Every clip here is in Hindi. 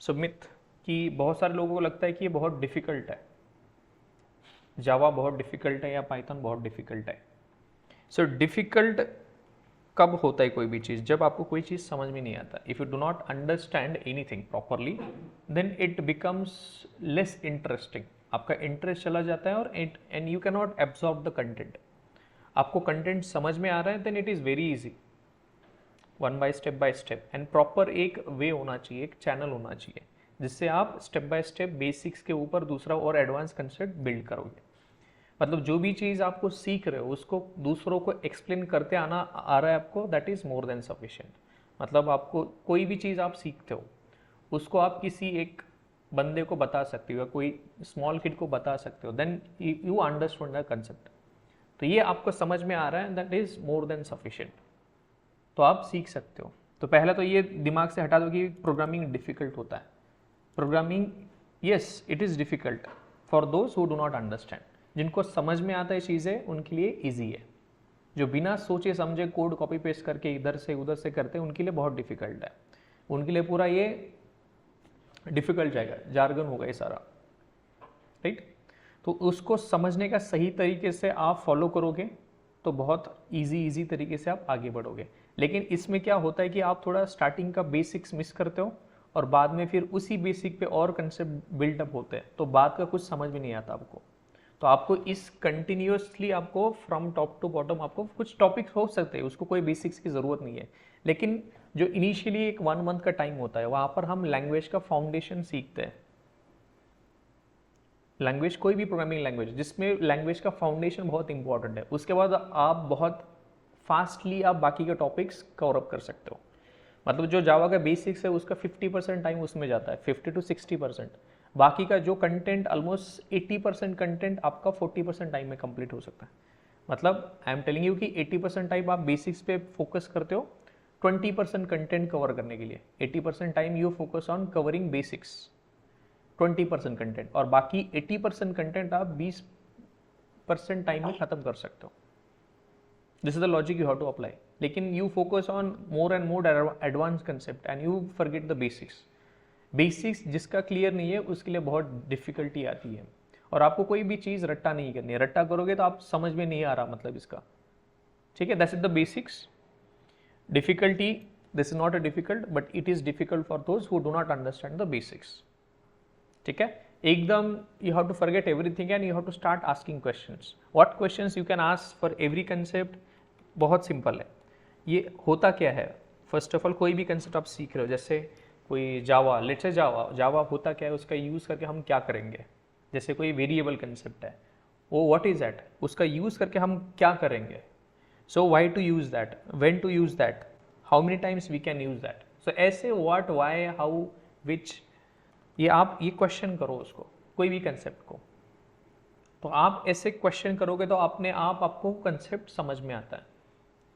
सुमित कि बहुत सारे लोगों को लगता है कि ये बहुत डिफिकल्ट है, जावा बहुत डिफिकल्ट है या पाइथन बहुत डिफिकल्ट है। सो डिफिकल्ट कब होता है कोई भी चीज़? जब आपको कोई चीज़ समझ में नहीं आता। If you do not understand anything properly then it becomes less interesting. आपका इंटरेस्ट चला जाता है और and you can not absorb the content. आपको कंटेंट समझ में आ रहा है then it is very easy, one by step and proper एक वे होना चाहिए, एक चैनल होना चाहिए जिससे आप स्टेप बाय स्टेप बेसिक्स के ऊपर दूसरा और एडवांस कंसेप्ट बिल्ड करोगे। मतलब जो भी चीज़ आपको सीख रहे हो उसको दूसरों को एक्सप्लेन करते आना आ रहा है आपको, that is more than sufficient. मतलब आपको कोई भी चीज़ आप सीखते हो उसको आप किसी एक बंदे को बता सकते हो या कोई स्मॉल किड को बता सकते हो, then you understand the concept. तो ये आपको समझ में आ रहा है, that is more than sufficient. तो आप सीख सकते हो। तो पहला तो ये दिमाग से हटा दो कि प्रोग्रामिंग डिफिकल्ट होता है। Programming, yes it is difficult for those who do not understand. जिनको समझ में आता है चीज़ें उनके लिए ईजी है। जो बिना सोचे समझे कोड कॉपी पेस्ट करके इधर से उधर से करते हैं उनके लिए बहुत डिफिकल्ट है। उनके लिए पूरा ये डिफिकल्ट जाएगा, जार्गन होगा ये सारा, राइट। तो उसको समझने का सही तरीके से आप फॉलो करोगे तो बहुत इजी तरीके से आप आगे बढ़ोगे। लेकिन इसमें क्या होता है कि आप थोड़ा स्टार्टिंग का बेसिक्स मिस करते हो और बाद में फिर उसी बेसिक पे और कंसेप्ट बिल्डअप होते हैं, तो बाद का कुछ समझ में नहीं आता आपको। तो आपको इस कंटिन्यूसली आपको फ्रॉम टॉप टू बॉटम आपको कुछ टॉपिक्स हो सकते हैं, उसको कोई बेसिक्स की ज़रूरत नहीं है। लेकिन जो इनिशियली एक 1 मंथ का टाइम होता है वहाँ पर हम लैंग्वेज का फाउंडेशन सीखते हैं। लैंग्वेज, कोई भी प्रोग्रामिंग लैंग्वेज जिसमें लैंग्वेज का फाउंडेशन बहुत इंपॉर्टेंट है, उसके बाद आप बहुत फास्टली आप बाकी के टॉपिक्स कवर अप कर सकते हो। मतलब जो जावा का बेसिक्स है उसका 50% टाइम उसमें जाता है, 50 to 60%। बाकी का जो कंटेंट ऑलमोस्ट 80% कंटेंट आपका 40% टाइम में कंप्लीट हो सकता है। मतलब आई एम टेलिंग यू कि 80% टाइम आप बेसिक्स पे फोकस करते हो 20% कंटेंट कवर करने के लिए। 80% time you focus on covering basics, 20% content, और बाकी 80% कंटेंट आप 20% टाइम में खत्म कर सकते हो। This is the logic you have to apply. लेकिन you focus on more and more advance concept and you forget the basics. Basics जिसका क्लियर नहीं है उसके लिए बहुत डिफिकल्टी आती है। और आपको कोई भी चीज़ रट्टा नहीं करनी है, रट्टा करोगे तो आप समझ में नहीं आ रहा मतलब इसका, ठीक है। That's is the basics. Difficulty, this is not a difficult but it is difficult for those who do not understand the basics, ठीक है। एकदम you have to forget everything and you have to start asking questions. What questions you can ask for every concept? बहुत सिंपल है। ये होता क्या है, फर्स्ट ऑफ ऑल कोई भी कंसेप्ट आप सीख रहे हो, जैसे कोई जावा, लेट्स से जावा, जावा होता क्या है, उसका यूज़ करके हम क्या करेंगे। जैसे कोई वेरिएबल कंसेप्ट है, वो व्हाट इज दैट, उसका यूज़ करके हम क्या करेंगे। So why to use that, when to use that, how many times we can use that. So ऐसे व्हाट, वाई, हाउ, विच, ये आप ये क्वेश्चन करो उसको, कोई भी कंसेप्ट को। तो आप ऐसे क्वेश्चन करोगे तो अपने आप आपको कंसेप्ट समझ में आता है।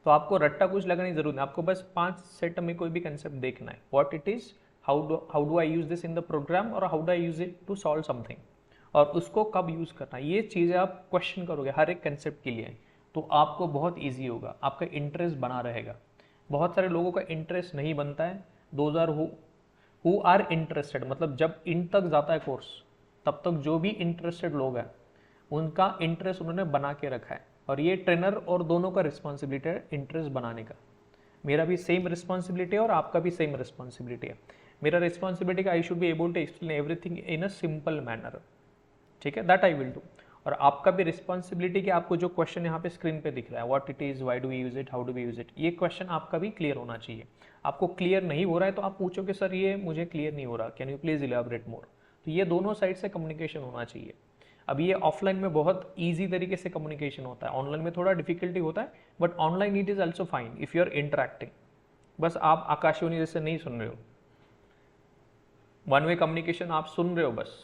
तो आपको रट्टा कुछ लगाने की जरूरत नहीं, आपको बस 5 सेट में कोई भी कंसेप्ट देखना है, what it is, how do I use this in the program और how do I use it to solve something, और उसको कब यूज करना है। ये चीज़ें आप क्वेश्चन करोगे हर एक कंसेप्ट के लिए तो आपको बहुत ईजी होगा, आपका इंटरेस्ट बना रहेगा। बहुत सारे लोगों का इंटरेस्ट नहीं बनता है, those are who are interested, मतलब जब इन तक जाता है कोर्स तब तक जो भी इंटरेस्टेड लोग हैं उनका इंटरेस्ट उन्होंने बना के रखा है। और ये ट्रेनर और दोनों का रिस्पॉन्सिबिलिटी है इंटरेस्ट बनाने का। मेरा भी सेम रिस्पॉन्सिबिलिटी है और आपका भी सेम रिस्पॉन्सिबिलिटी है। मेरा responsibility I should be able to explain everything in a simple manner, ठीक है, दैट आई विल डू। और आपका भी रिस्पॉन्सिबिलिटी कि आपको जो क्वेश्चन यहाँ पे स्क्रीन पे दिख रहा है, what it is, why do we use it, how do we use it, ये क्वेश्चन आपका भी क्लियर होना चाहिए। आपको क्लियर नहीं हो रहा है तो आप पूछोगे सर ये मुझे क्लियर नहीं हो रहा, कैन यू प्लीज इलेबोरेट मोर। तो ये दोनों साइड से कम्युनिकेशन होना चाहिए। अभी ये ऑफलाइन में बहुत ईजी तरीके से कम्युनिकेशन होता है, ऑनलाइन में थोड़ा डिफिकल्टी होता है, but online it is also fine if you are interacting. बस आप आकाशवाणी जैसे नहीं सुन रहे हो, वन वे कम्युनिकेशन आप सुन रहे हो, बस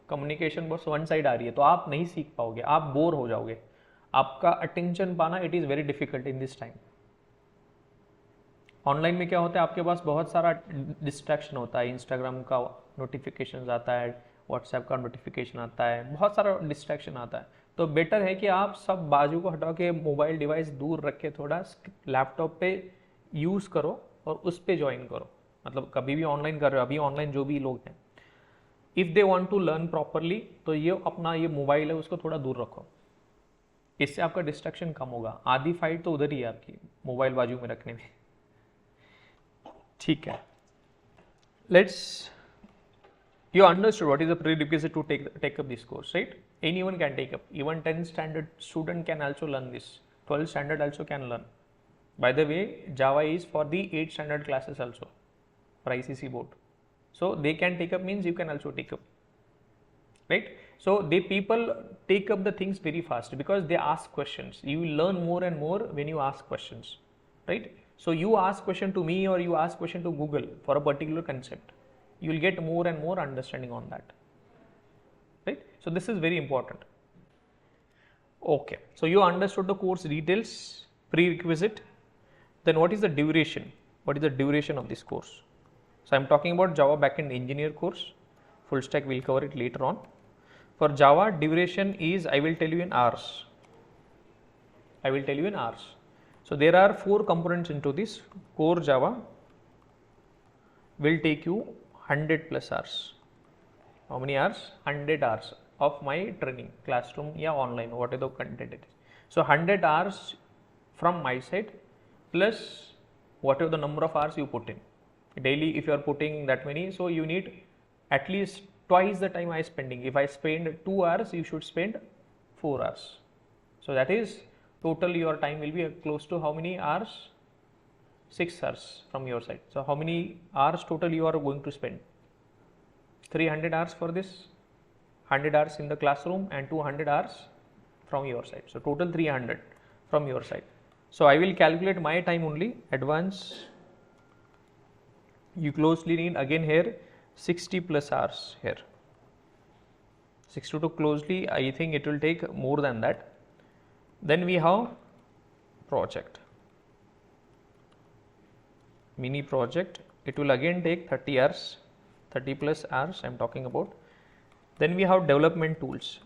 कम्युनिकेशन बस वन साइड आ रही है तो आप नहीं सीख पाओगे, आप बोर हो जाओगे। आपका अटेंशन पाना it is very difficult in this time. Online में क्या होता है, आपके पास बहुत सारा डिस्ट्रैक्शन होता है, इंस्टाग्राम का नोटिफिकेशन आता है, व्हाट्सएप का नोटिफिकेशन आता है, बहुत सारा डिस्ट्रैक्शन आता है। तो बेटर है कि आप सब बाजू को हटा के मोबाइल डिवाइस दूर रख के थोड़ा लैपटॉप पे यूज़ करो और उस पर ज्वाइन करो। मतलब कभी भी ऑनलाइन कर रहे हो, अभी ऑनलाइन जो भी लोग हैं, if they want to learn properly, तो ये अपना ये मोबाइल है उसको थोड़ा दूर रखो, इससे आपका डिस्ट्रैक्शन कम होगा। आधी फाइट तो उधर ही है आपकी, मोबाइल बाजू में रखने में। ठीक है, let's, you understood what is the prerequisite to take up this course, right? Anyone can take up, even 10th standard student can also learn this, 12th standard also can learn. By the way, Java is for the 8th standard classes also for ICC board, so they can take up means you can also take up, right? So they people take up the things very fast because they ask questions. You will learn more and more when you ask questions, right? So you ask question to me or you ask question to Google for a particular concept, you will get more and more understanding on that, right? So this is very important. Okay, so you understood the course details, prerequisite. Then what is the duration? What is the duration of this course? So I'm talking about Java backend engineer course, full stack, we'll cover it later on. For Java, duration is, I will tell you in hours. I will tell you in hours. So there are 4 components into this. Core Java will take you 100 plus hours. How many hours? 100 hours of my training, classroom या online, whatever the content it is. So 100 hours from my side plus whatever the number of hours you put in. Daily if you are putting that many, so you need at least twice the time I spending. If I spend 2 hours, you should spend 4 hours. So that is total your time will be close to how many hours? 6 hours from your side. So how many hours total you are going to spend? 300 hours for this, 100 hours in the classroom and 200 hours from your side. So total 300 from your side. So I will calculate my time only, advance. You closely need again here 60 plus hours here. 62 closely, I think it will take more than that. Then we have project, mini project, it will again take 30 hours, 30 plus hours I am talking about. Then we have development tools.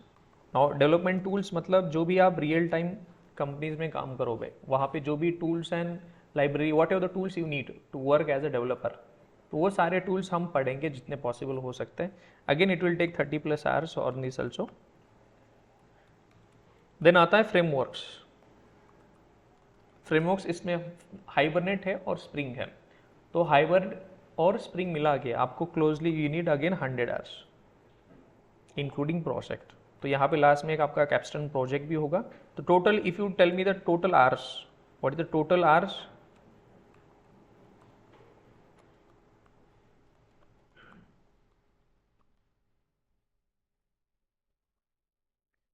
Now development tools मतलब जो भी आप real time companies में काम करोगे, वहाँ पे जो भी tools and library, whatever the tools you need to work as a developer, तो वो सारे tools हम पढ़ेंगे जितने possible हो सकते हैं. Again it will take 30 plus hours on this also. Then आता है frameworks. Frameworks इसमें Hibernate है और Spring है. तो Hibernate और Spring मिला के आपको closely you need again 100 hours, including project. तो यहाँ पे लास्ट में एक आपका कैप्स्टन प्रोजेक्ट भी होगा. तो total if you tell me the total hours, what is the total hours?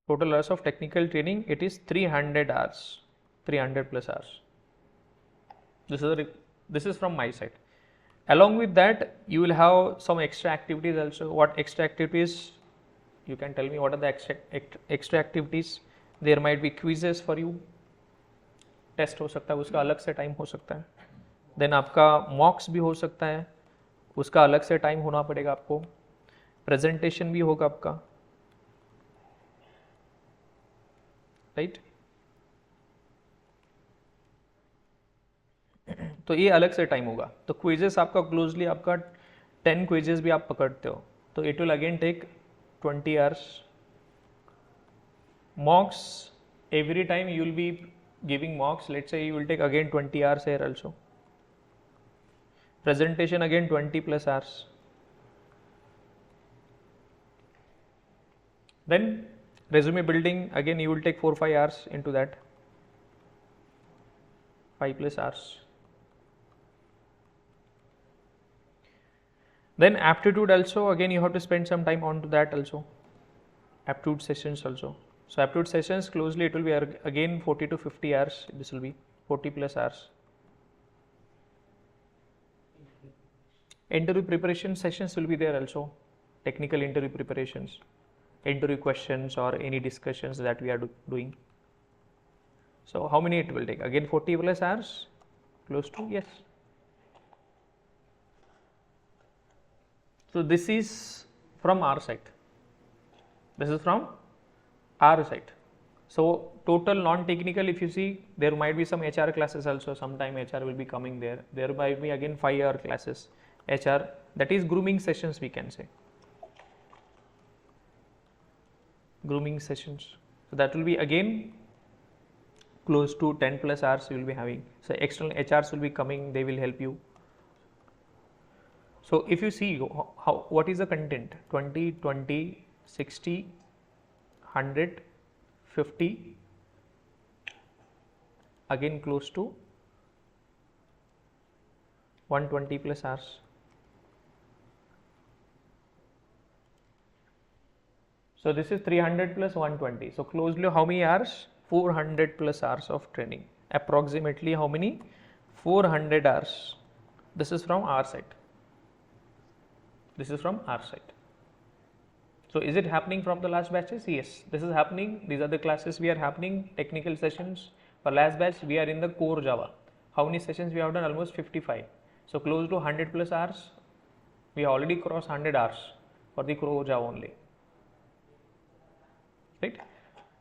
Total hours of technical training, it is 300 hours, 300 plus hours. This is from my side. Along with that, you will have some extra activities also. What extra activities? You can tell me what are the extra activities? There might be quizzes for you. Test हो सकता है, उसका अलग से टाइम हो सकता है. देन आपका मॉक्स भी हो सकता है, उसका अलग से टाइम होना पड़ेगा आपको. प्रेजेंटेशन भी होगा आपका, राइट? तो ये अलग से टाइम होगा. तो क्विजेस आपका क्लोजली आपका 10 क्विजेस भी आप पकड़ते हो तो it will again take 20 hours. Mocks, every time you will be giving mocks, let's say you will take again 20 hours here also. Presentation again 20 plus hours. Then resume building again you will take 4-5 hours into that, 5 plus hours. Then aptitude also again you have to spend some time on to that also, aptitude sessions also. So aptitude sessions closely it will be again 40 to 50 hours, this will be 40 plus hours. Interview preparation sessions will be there also, technical interview preparations, interview questions or any discussions that we are doing. So how many it will take? Again 40 plus hours, close to, yes. So this is from our side. This is from our side. So total non-technical, if you see, there might be some HR classes also. Sometime HR will be coming there. There might be again 5-hour classes. HR, that is grooming sessions, we can say. Grooming sessions. So that will be again close to 10 plus hours you will be having. So external HRs will be coming, they will help you. So if you see what is the content, 20, 20, 60, 100, 50, again close to 120 plus hours. So this is 300 plus 120. So closely how many hours? 400 plus hours of training. Approximately how many? 400 hours. This is from our side. This is from our side. So is it happening from the last batches? Yes, this is happening. These are the classes we are happening, technical sessions. For last batch, we are in the core Java. How many sessions we have done? Almost 55. So close to 100 plus hours. We have already crossed 100 hours for the core Java only. Right?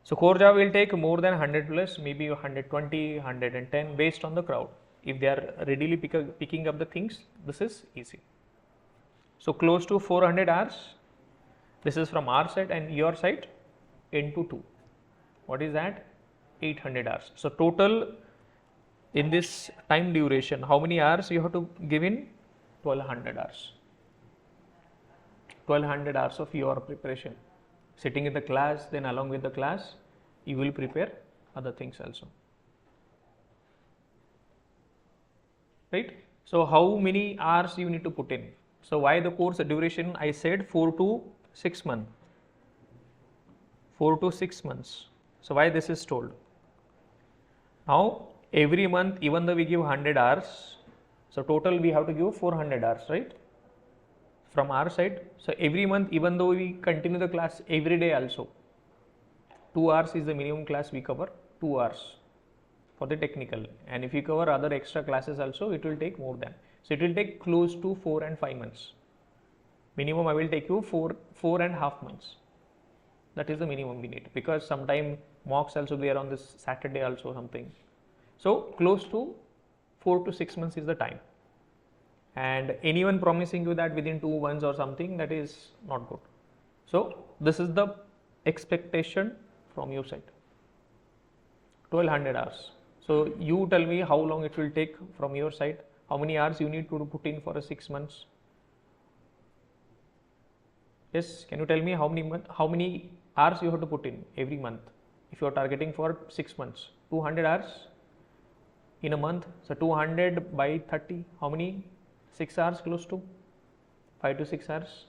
So core Java will take more than 100 plus, maybe 120, 110 based on the crowd. If they are readily picking up the things, this is easy. So close to 400 hours. This is from our side, and your side into 2. What is that? 800 hours. So total in this time duration, how many hours you have to give in? 1200 hours. 1200 hours of your preparation. Sitting in the class, then along with the class, you will prepare other things also. Right? So how many hours you need to put in? So why the course duration? I said 4 to 6 months. 4 to 6 months. So why this is told? Now every month, even though we give 100 hours, so total we have to give 400 hours, right? From our side. So every month, even though we continue the class every day also, 2 hours is the minimum class we cover, 2 hours for the technical. And if you cover other extra classes also, it will take more than. So it will take close to 4 and 5 months. Minimum I will take you 4.5 months. That is the minimum we need, because sometime mocks also there on this Saturday also something. So close to 4 to 6 months is the time. And anyone promising you that within 2 months or something, that is not good. So this is the expectation from your side. 1200 hours. So you tell me how long it will take from your side. How many hours you need to put in for a 6 months? Yes, can you tell me how many hours you have to put in every month? If you are targeting for 6 months, 200 hours in a month. So 200 by 30, how many? 6 hours close to 5 to 6 hours.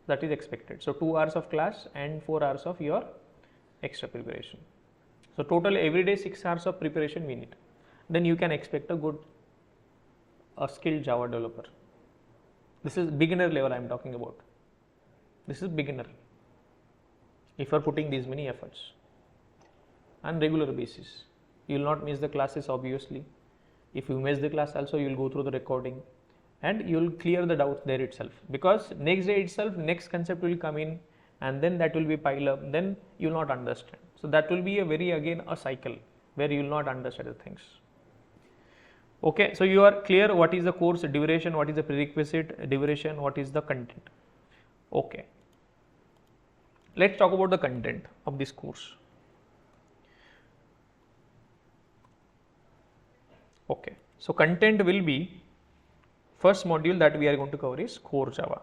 That is expected. So 2 hours of class and 4 hours of your extra preparation. So total every day 6 hours of preparation we need. Then you can expect a skilled Java developer. This is beginner level I am talking about. This is beginner. If you are putting these many efforts on regular basis, you will not miss the classes obviously. If you miss the class also, you will go through the recording and you will clear the doubts there itself, because next day itself next concept will come in, and then that will be pile up, then you will not understand. So that will be again a cycle where you will not understand the things. Okay, so you are clear what is the course duration, what is the prerequisite duration, what is the content. Okay, let's talk about the content of this course. Okay, so content will be, first module that we are going to cover is core Java.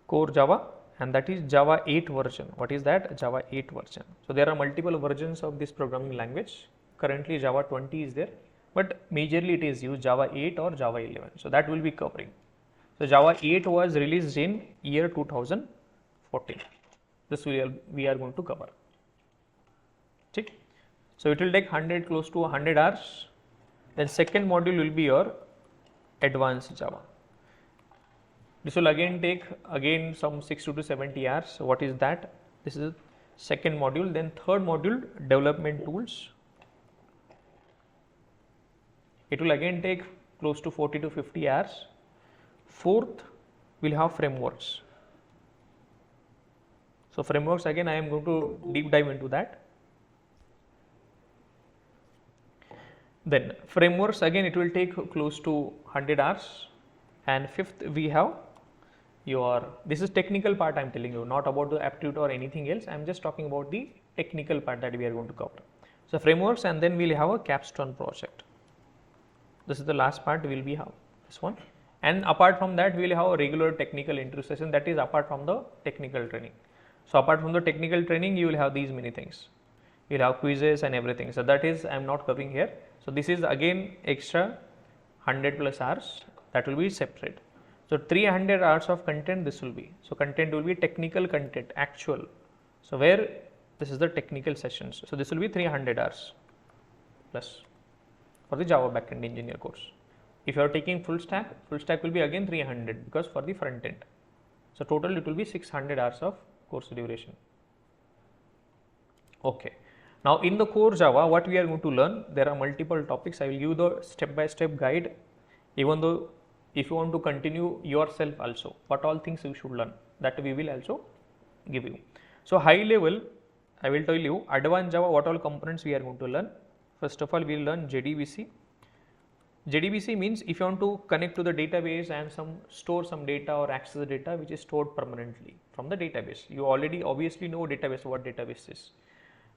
Core Java, and that is Java 8 version. What is that? Java 8 version. So there are multiple versions of this programming language. Currently Java 20 is there, but majorly it is used Java 8 or Java 11. So that will be covering. So Java 8 was released in year 2014. This we are going to cover. Okay. So it will take close to 100 hours. Then second module will be your advanced Java. This will again take some 60 to 70 hours. So what is that? This is second module. Then third module, development tools. It will again take close to 40 to 50 hours. Fourth, we'll have frameworks. So frameworks, again I am going to deep dive into that. Then frameworks, again it will take close to 100 hours. And fifth we have your, this is technical part I'm telling you, not about the aptitude or anything else. I'm just talking about the technical part that we are going to cover. So frameworks, and then we'll have a capstone project. This is the last part we will be have this one. And apart from that, we will have a regular technical interview session, that is apart from the technical training. So apart from the technical training, you will have these many things. You will have quizzes and everything. So that is I'm not covering here. So this is again extra 100 plus hours, that will be separate. So 300 hours of content this will be. So content will be technical content, actual. So where this is the technical sessions. So this will be 300 hours plus for the Java backend engineer course. If you are taking full stack will be again 300 because for the front end. So total it will be 600 hours of course duration. Okay. Now in the core Java, what we are going to learn, there are multiple topics. I will give the step-by-step guide, even though if you want to continue yourself also, what all things you should learn, that we will also give you. So high level, I will tell you, advanced Java, what all components we are going to learn. First of all, we will learn JDBC. JDBC means if you want to connect to the database and store some data or access the data which is stored permanently from the database. You already obviously know database, what database is.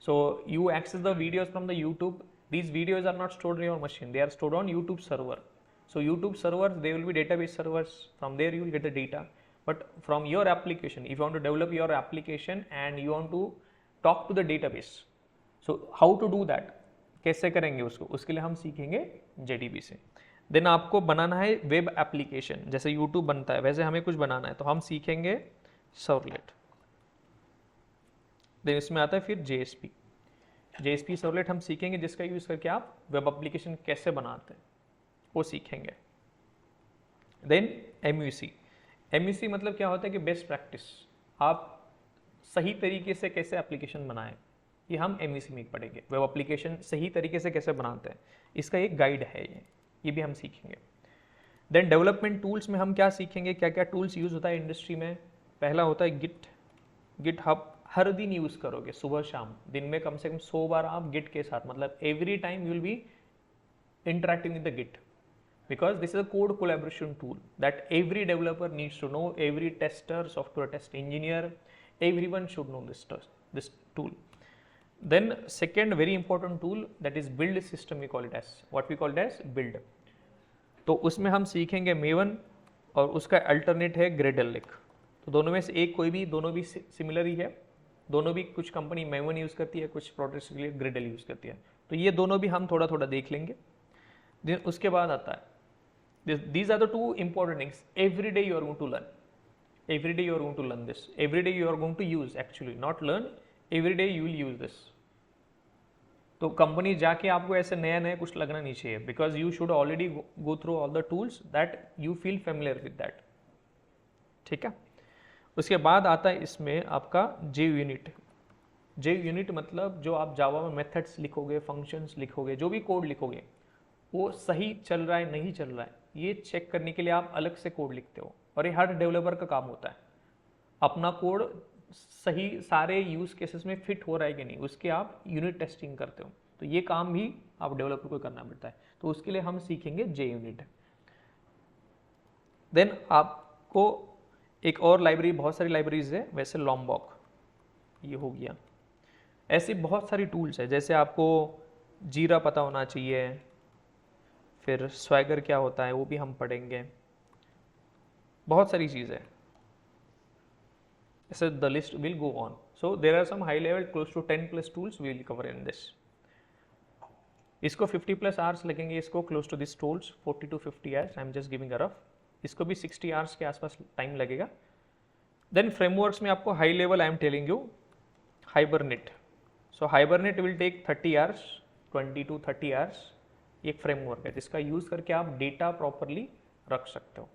So you access the videos from the YouTube. These videos are not stored in your machine. They are stored on YouTube server. So YouTube servers, they will be database servers. From there you will get the data. But from your application, if you want to develop your application and you want to talk to the database, so how to do that? कैसे करेंगे उसको? उसके लिए हम सीखेंगे JDBC से. देन आपको बनाना है वेब एप्लीकेशन, जैसे YouTube बनता है वैसे हमें कुछ बनाना है, तो हम सीखेंगे सर्वलेट. देन इसमें आता है फिर JSP सर्वलेट हम सीखेंगे, जिसका यूज करके आप वेब एप्लीकेशन कैसे बनाते हैं वो सीखेंगे. देन MVC मतलब क्या होता है कि बेस्ट प्रैक्टिस, आप सही तरीके से कैसे एप्लीकेशन बनाएं, ये हम MVC में पढ़ेंगे. वेब एप्लीकेशन सही तरीके से कैसे बनाते हैं, इसका एक गाइड है ये भी हम सीखेंगे. देन डेवलपमेंट टूल्स में हम क्या सीखेंगे, क्या क्या टूल्स यूज होता है इंडस्ट्री में. पहला होता है गिट हब. हर दिन यूज करोगे, सुबह शाम, दिन में कम से कम 100 बार आप गिट के साथ, मतलब every time you will be interacting with the Git, because this is a code collaboration tool that every developer needs to know, every tester, software test engineer, everyone should know this tool. Then second very important tool, that is build system, we call it as, what we call it as build. तो उसमें हम सीखेंगे मेवन और उसका अल्टरनेट है ग्रेडल लिक. तो दोनों में से एक कोई भी, दोनों भी सिमिलर ही है, दोनों भी कुछ कंपनी मेवन यूज़ करती है, कुछ प्रोडक्ट्स के लिए ग्रेडल यूज़ करती है. तो ये दोनों भी हम थोड़ा थोड़ा देख लेंगे. देन उसके बाद आता है, these are the two important things every day you are going to learn. Every day you are going to learn this. Every day you are going to use, actually not learn, every day you will use this. तो कंपनी जाके आपको ऐसे नया नया कुछ लगना नहीं चाहिए, because you should already go through all the tools that you feel familiar with that. ठीक है. उसके बाद आता है इसमें आपका JUnit मतलब जो आप जावा में मेथड्स लिखोगे, फंक्शंस लिखोगे, जो भी कोड लिखोगे वो सही चल रहा है नहीं चल रहा है, ये चेक करने के लिए आप अलग से कोड लिखते हो. और ये हर डेवलपर का काम होता है, अपना कोड सही सारे यूज केसेस में फिट हो रहा है कि नहीं, उसके आप यूनिट टेस्टिंग करते हो. तो ये काम भी आप डेवलपर को करना पड़ता है. तो उसके लिए हम सीखेंगे JUnit. देन आपको एक और लाइब्रेरी, बहुत सारी लाइब्रेरीज है वैसे, लॉम्बॉक ये हो गया. ऐसी बहुत सारी टूल्स है, जैसे आपको जीरा पता होना चाहिए, फिर स्वैगर क्या होता है वो भी हम पढ़ेंगे, बहुत सारी चीज़ें. ऐसे the list will go on. So there are some high level close to 10+ tools we will cover in this. इसको 50+ आवर्स लगेंगे, इसको close to this tools 40 to 50 hours, I am just giving a rough. इसको भी 60 आवर्स के आसपास टाइम लगेगा. देन फ्रेमवर्क्स में आपको high level I am telling you Hibernate. So Hibernate will take 30 hours, 20 to 30 hours. एक फ्रेमवर्क है जिसका यूज करके आप डेटा प्रॉपरली रख सकते हो.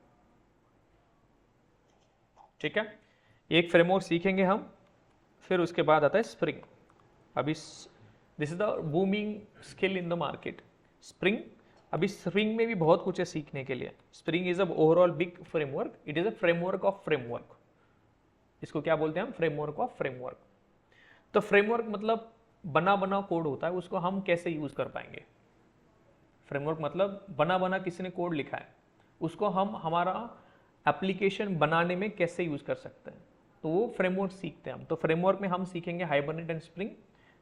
ठीक है. एक फ्रेमवर्क सीखेंगे हम. फिर उसके बाद आता है स्प्रिंग. अभी this is the booming skill in the market, spring. अभी स्प्रिंग में भी बहुत कुछ है सीखने के लिए. Spring is a overall big framework. It is a framework of framework. इसको क्या बोलते हैं हम? Framework of framework. तो फ्रेमवर्क मतलब बना कोड होता है, उसको हम कैसे यूज कर पाएंगे. फ्रेमवर्क मतलब बना बना किसी ने कोड लिखा है, उसको हम हमारा एप्लीकेशन बनाने में कैसे यूज़ कर सकते हैं, तो वो फ्रेमवर्क सीखते हैं हम। तो फ्रेमवर्क में हम सीखेंगे हाइबरनेट एंड स्प्रिंग।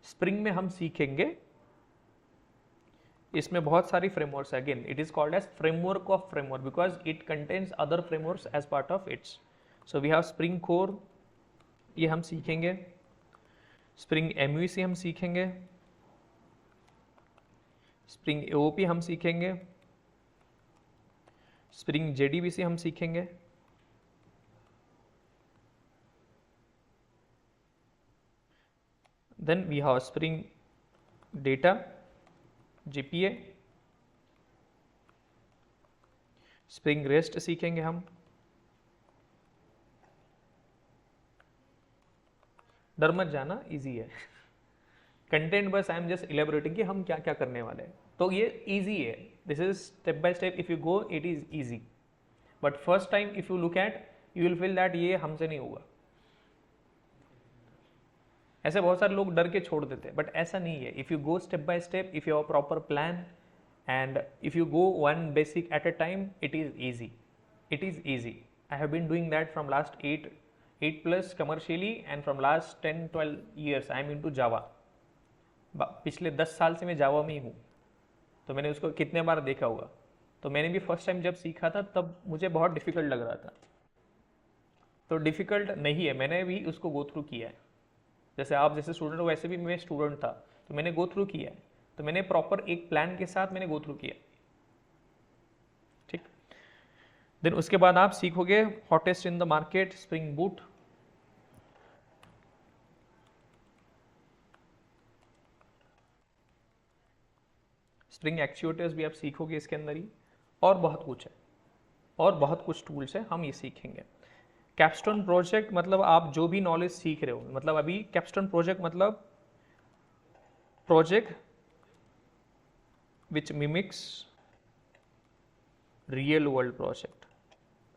स्प्रिंग में हम सीखेंगे, इसमें बहुत सारी फ्रेमवर्क्स है। Again it is called as framework of framework because it contains other frameworks as part of its. So we have spring core, ये हम सीखेंगे। स्प्रिंग MVC हम सीखेंगे, स्प्रिंग AOP हम सीखेंगे, स्प्रिंग JDBC हम सीखेंगे, then we have spring data GPA, spring rest सीखेंगे हम। डर मत जाना, इजी है कंटेंट, बस आई एम जस्ट इलेबोरेटिंग कि हम क्या क्या करने वाले हैं। तो ये इजी है, this is step by step, if you go it is easy, but first time if you look at you will feel that ये हमसे नहीं होगा। ऐसे बहुत सारे लोग डर के छोड़ देते हैं, बट ऐसा नहीं है। If you go step by step, if you have proper plan and if you go one basic at a time, it is easy. It is easy. I have been doing that from last 8 plus commercially, and from last 10-12 years I am into Java. पिछले 10 साल से मैं जावा में ही हूँ, तो मैंने उसको कितने बार देखा होगा। तो मैंने भी फर्स्ट टाइम जब सीखा था तब मुझे बहुत डिफिकल्ट लग रहा था, तो डिफिकल्ट नहीं है, मैंने भी उसको गो थ्रू किया है। जैसे आप जैसे स्टूडेंट हो वैसे भी मैं स्टूडेंट था, तो मैंने गो थ्रू किया है, तो मैंने प्रॉपर एक प्लान के साथ मैंने गो थ्रू किया, ठीक। देन उसके बाद आप सीखोगे hottest in the market, spring boot, spring actuators भी आप सीखोगे इसके अंदर ही, और बहुत कुछ है, और बहुत कुछ टूल्स है, हम ये सीखेंगे। कैपस्टोन प्रोजेक्ट मतलब आप जो भी नॉलेज सीख रहे हो, मतलब अभी कैपस्टोन प्रोजेक्ट मतलब project which mimics real world project,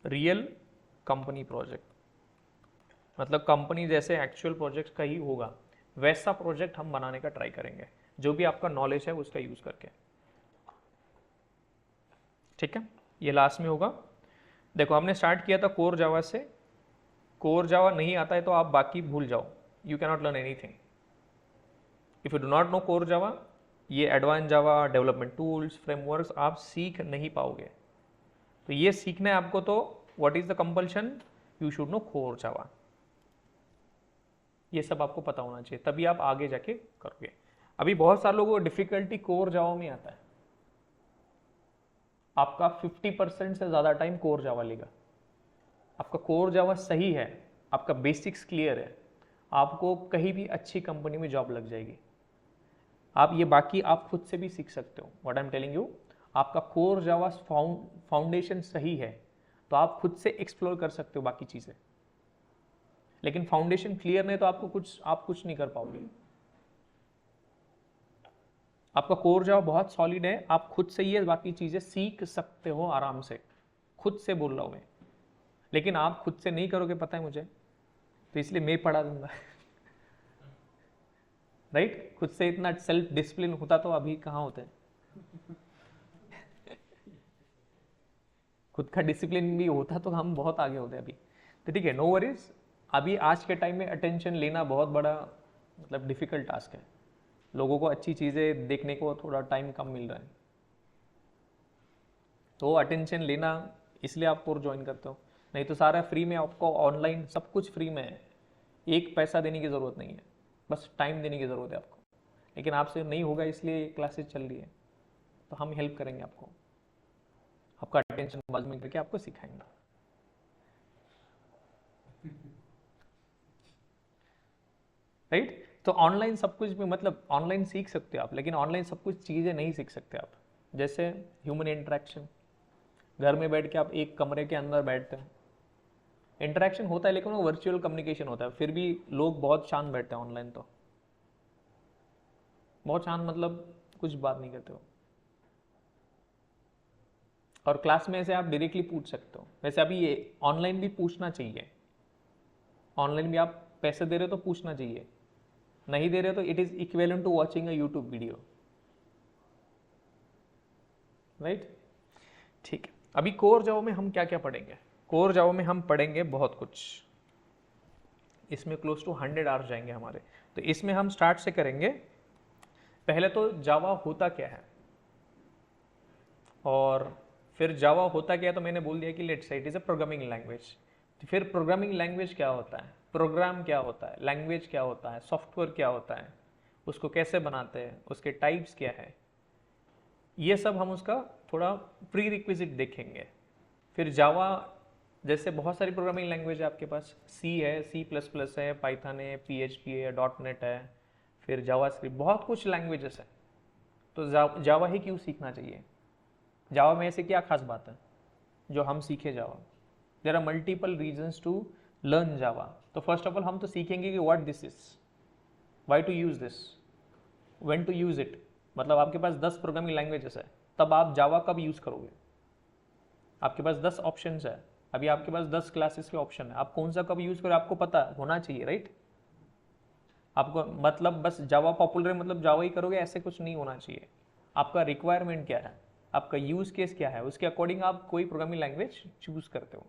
real company project, मतलब कंपनी जैसे एक्चुअल प्रोजेक्ट का ही होगा वैसा प्रोजेक्ट हम बनाने का ट्राई करेंगे, जो भी आपका नॉलेज है उसका यूज करके, ठीक है। ये लास्ट में होगा। देखो हमने स्टार्ट किया था कोर जावा से, कोर जावा नहीं आता है तो आप बाकी भूल जाओ, you can not learn anything if you do not know core Java. ये advance Java, development tools, frameworks आप सीख नहीं पाओगे। तो ये सीखना है आपको, तो what is the compulsion, you should know core Java. ये सब आपको पता होना चाहिए, तभी आप आगे जाके करोगे। अभी बहुत सारे लोगों को डिफिकल्टी कोर जावा में आता है, आपका 50% से ज़्यादा टाइम कोर जावा लेगा। आपका कोर जावा सही है, आपका बेसिक्स क्लियर है, आपको कहीं भी अच्छी कंपनी में जॉब लग जाएगी। आप ये बाकी आप खुद से भी सीख सकते हो, what I am telling you. आपका कोर जावा फाउंडेशन सही है तो आप खुद से एक्सप्लोर कर सकते हो बाकी चीज़ें, लेकिन फाउंडेशन क्लियर नहीं तो आप कुछ नहीं कर पाओगे। आपका कोर जावा बहुत सॉलिड है, आप खुद से ये बाकी चीज़ें सीख सकते हो आराम से, खुद से बोल रहा हूँ मैं, लेकिन आप खुद से नहीं करोगे, पता है मुझे, तो इसलिए मैं पढ़ा दूंगा राइट। खुद से इतना सेल्फ डिसिप्लिन होता तो अभी कहाँ होते हैं खुद का डिसिप्लिन भी होता तो हम बहुत आगे होते अभी। तो ठीक है, नो वरीज। अभी आज के टाइम में अटेंशन लेना बहुत बड़ा मतलब डिफिकल्ट टास्क है, लोगों को अच्छी चीज़ें देखने को थोड़ा टाइम कम मिल रहा है, तो अटेंशन लेना इसलिए आप कोर्स ज्वाइन करते हो, नहीं तो सारा फ्री में, आपको ऑनलाइन सब कुछ फ्री में है, एक पैसा देने की ज़रूरत नहीं है, बस टाइम देने की ज़रूरत है आपको। लेकिन आपसे नहीं होगा इसलिए ये क्लासेस चल रही है, तो हम हेल्प करेंगे आपको, आपका अटेंशन बाद में करके आपको सिखाएंगे। राइट। तो ऑनलाइन सब कुछ भी मतलब ऑनलाइन सीख सकते हो आप, लेकिन ऑनलाइन सब कुछ चीज़ें नहीं सीख सकते आप। जैसे ह्यूमन इंटरेक्शन, घर में बैठ के आप एक कमरे के अंदर बैठते हैं, इंटरेक्शन होता है लेकिन वो वर्चुअल कम्युनिकेशन होता है, फिर भी लोग बहुत शांत बैठते हैं ऑनलाइन, तो बहुत शांत मतलब कुछ बात नहीं करते हो। और क्लास में ऐसे आप डायरेक्टली पूछ सकते हो, वैसे अभी ये ऑनलाइन भी पूछना चाहिए, ऑनलाइन भी आप पैसे दे रहे हो तो पूछना चाहिए, नहीं दे रहे हो तो it is equivalent to watching a YouTube video. Right. ठीक है, अभी कोर जावा में हम क्या क्या पढ़ेंगे? कोर जावा में हम पढ़ेंगे बहुत कुछ, इसमें क्लोज टू 100 आवर्स जाएंगे हमारे। तो इसमें हम स्टार्ट से करेंगे। पहले तो जावा होता क्या है, और फिर जावा होता क्या है तो मैंने बोल दिया कि let's say it is a programming language. तो फिर प्रोग्रामिंग लैंग्वेज क्या होता है, प्रोग्राम क्या होता है, लैंग्वेज क्या होता है, सॉफ्टवेयर क्या होता है, उसको कैसे बनाते हैं, उसके टाइप्स क्या है, ये सब हम उसका थोड़ा प्री रिक्विजिट देखेंगे। फिर जावा जैसे बहुत सारी प्रोग्रामिंग लैंग्वेज है आपके पास, सी है, C++ है, पाइथन है, PHP है, .NET है, फिर जावास्क्रिप्ट, बहुत कुछ लैंग्वेजेस है। तो जावा ही क्यों सीखना चाहिए? जावा में ऐसे क्या खास बात है जो हम सीखे Java? There are multiple reasons to learn Java. तो फर्स्ट ऑफ ऑल हम तो सीखेंगे कि what this is, why to use this, when to use it. मतलब आपके पास 10 प्रोग्रामिंग लैंग्वेजेस है, तब आप जावा कब यूज करोगे? आपके पास 10 ऑप्शन है, अभी आपके पास 10 क्लासेस के ऑप्शन है, आप कौन सा कब यूज करोगे आपको पता होना चाहिए, राइट? आपको मतलब बस जावा पॉपुलर है मतलब जावा ही करोगे, ऐसे कुछ नहीं होना चाहिए। आपका रिक्वायरमेंट क्या है, आपका यूज केस क्या है, उसके अकॉर्डिंग आप कोई प्रोग्रामिंग लैंग्वेज चूज करते हो।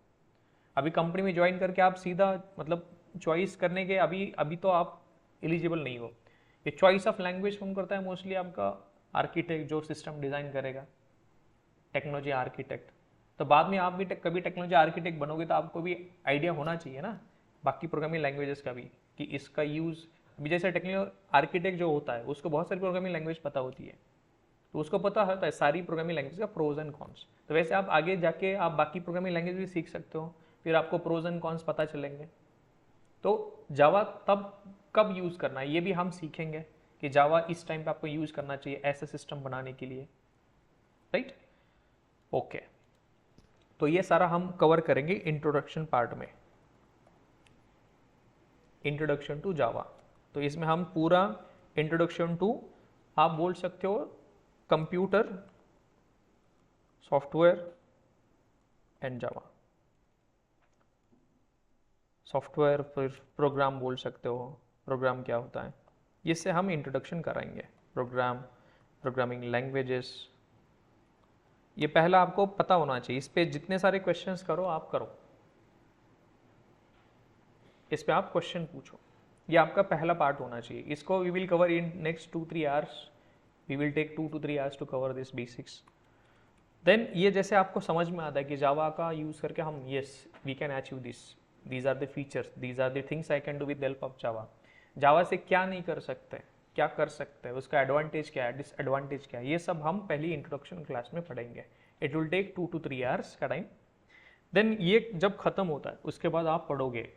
अभी कंपनी में ज्वाइन करके आप सीधा मतलब चॉइस करने के अभी अभी तो आप एलिजिबल नहीं हो। ये चॉइस ऑफ लैंग्वेज कौन करता है? मोस्टली आपका आर्किटेक्ट जो सिस्टम डिज़ाइन करेगा, टेक्नोलॉजी आर्किटेक्ट। तो बाद में आप भी कभी टेक्नोलॉजी आर्किटेक्ट बनोगे तो आपको भी आइडिया होना चाहिए ना बाकी प्रोग्रामिंग लैंग्वेजेस का भी, कि इसका यूज़। अभी जैसे टेक्निकल आर्किटेक्ट जो होता है उसको बहुत सारी प्रोग्रामिंग लैंग्वेज पता होती है, तो उसको पता होता है सारी प्रोग्रामिंग लैंग्वेज का प्रोज एंड कॉन्स। तो वैसे आप आगे जाके आप बाकी प्रोग्रामिंग लैंग्वेज भी सीख सकते हो, फिर आपको प्रोज एंड कॉन्स पता चलेंगे। तो जावा तब कब यूज़ करना है ये भी हम सीखेंगे, कि जावा इस टाइम पे आपको यूज़ करना चाहिए ऐसे सिस्टम बनाने के लिए, राइट? ओके, तो ये सारा हम कवर करेंगे इंट्रोडक्शन पार्ट में, इंट्रोडक्शन टू जावा। तो इसमें हम पूरा इंट्रोडक्शन टू, आप बोल सकते हो, computer, software and Java, software फिर प्रोग्राम बोल सकते हो, प्रोग्राम क्या होता है, इससे हम इंट्रोडक्शन कराएंगे। प्रोग्राम, प्रोग्रामिंग लैंग्वेजेस, ये पहला आपको पता होना चाहिए। इस पे जितने सारे क्वेश्चंस करो आप करो, इस पे आप क्वेश्चन पूछो, ये आपका पहला पार्ट होना चाहिए। इसको we will cover in next 2-3 hours, we will take 2 to 3 hours to cover this basics. देन ये जैसे आपको समझ में आता है कि जावा का यूज़ करके हम yes we can achieve this, these are the features, these are the things I can do with help of Java. Java से क्या नहीं कर सकते, क्या कर सकते हैं, उसका एडवांटेज क्या है, डिसएडवांटेज क्या है, ये सब हम पहली इंट्रोडक्शन क्लास में पढ़ेंगे। It will take 2 to 3 hours का टाइम। देन ये जब खत्म होता है उसके बाद आप पढ़ोगे,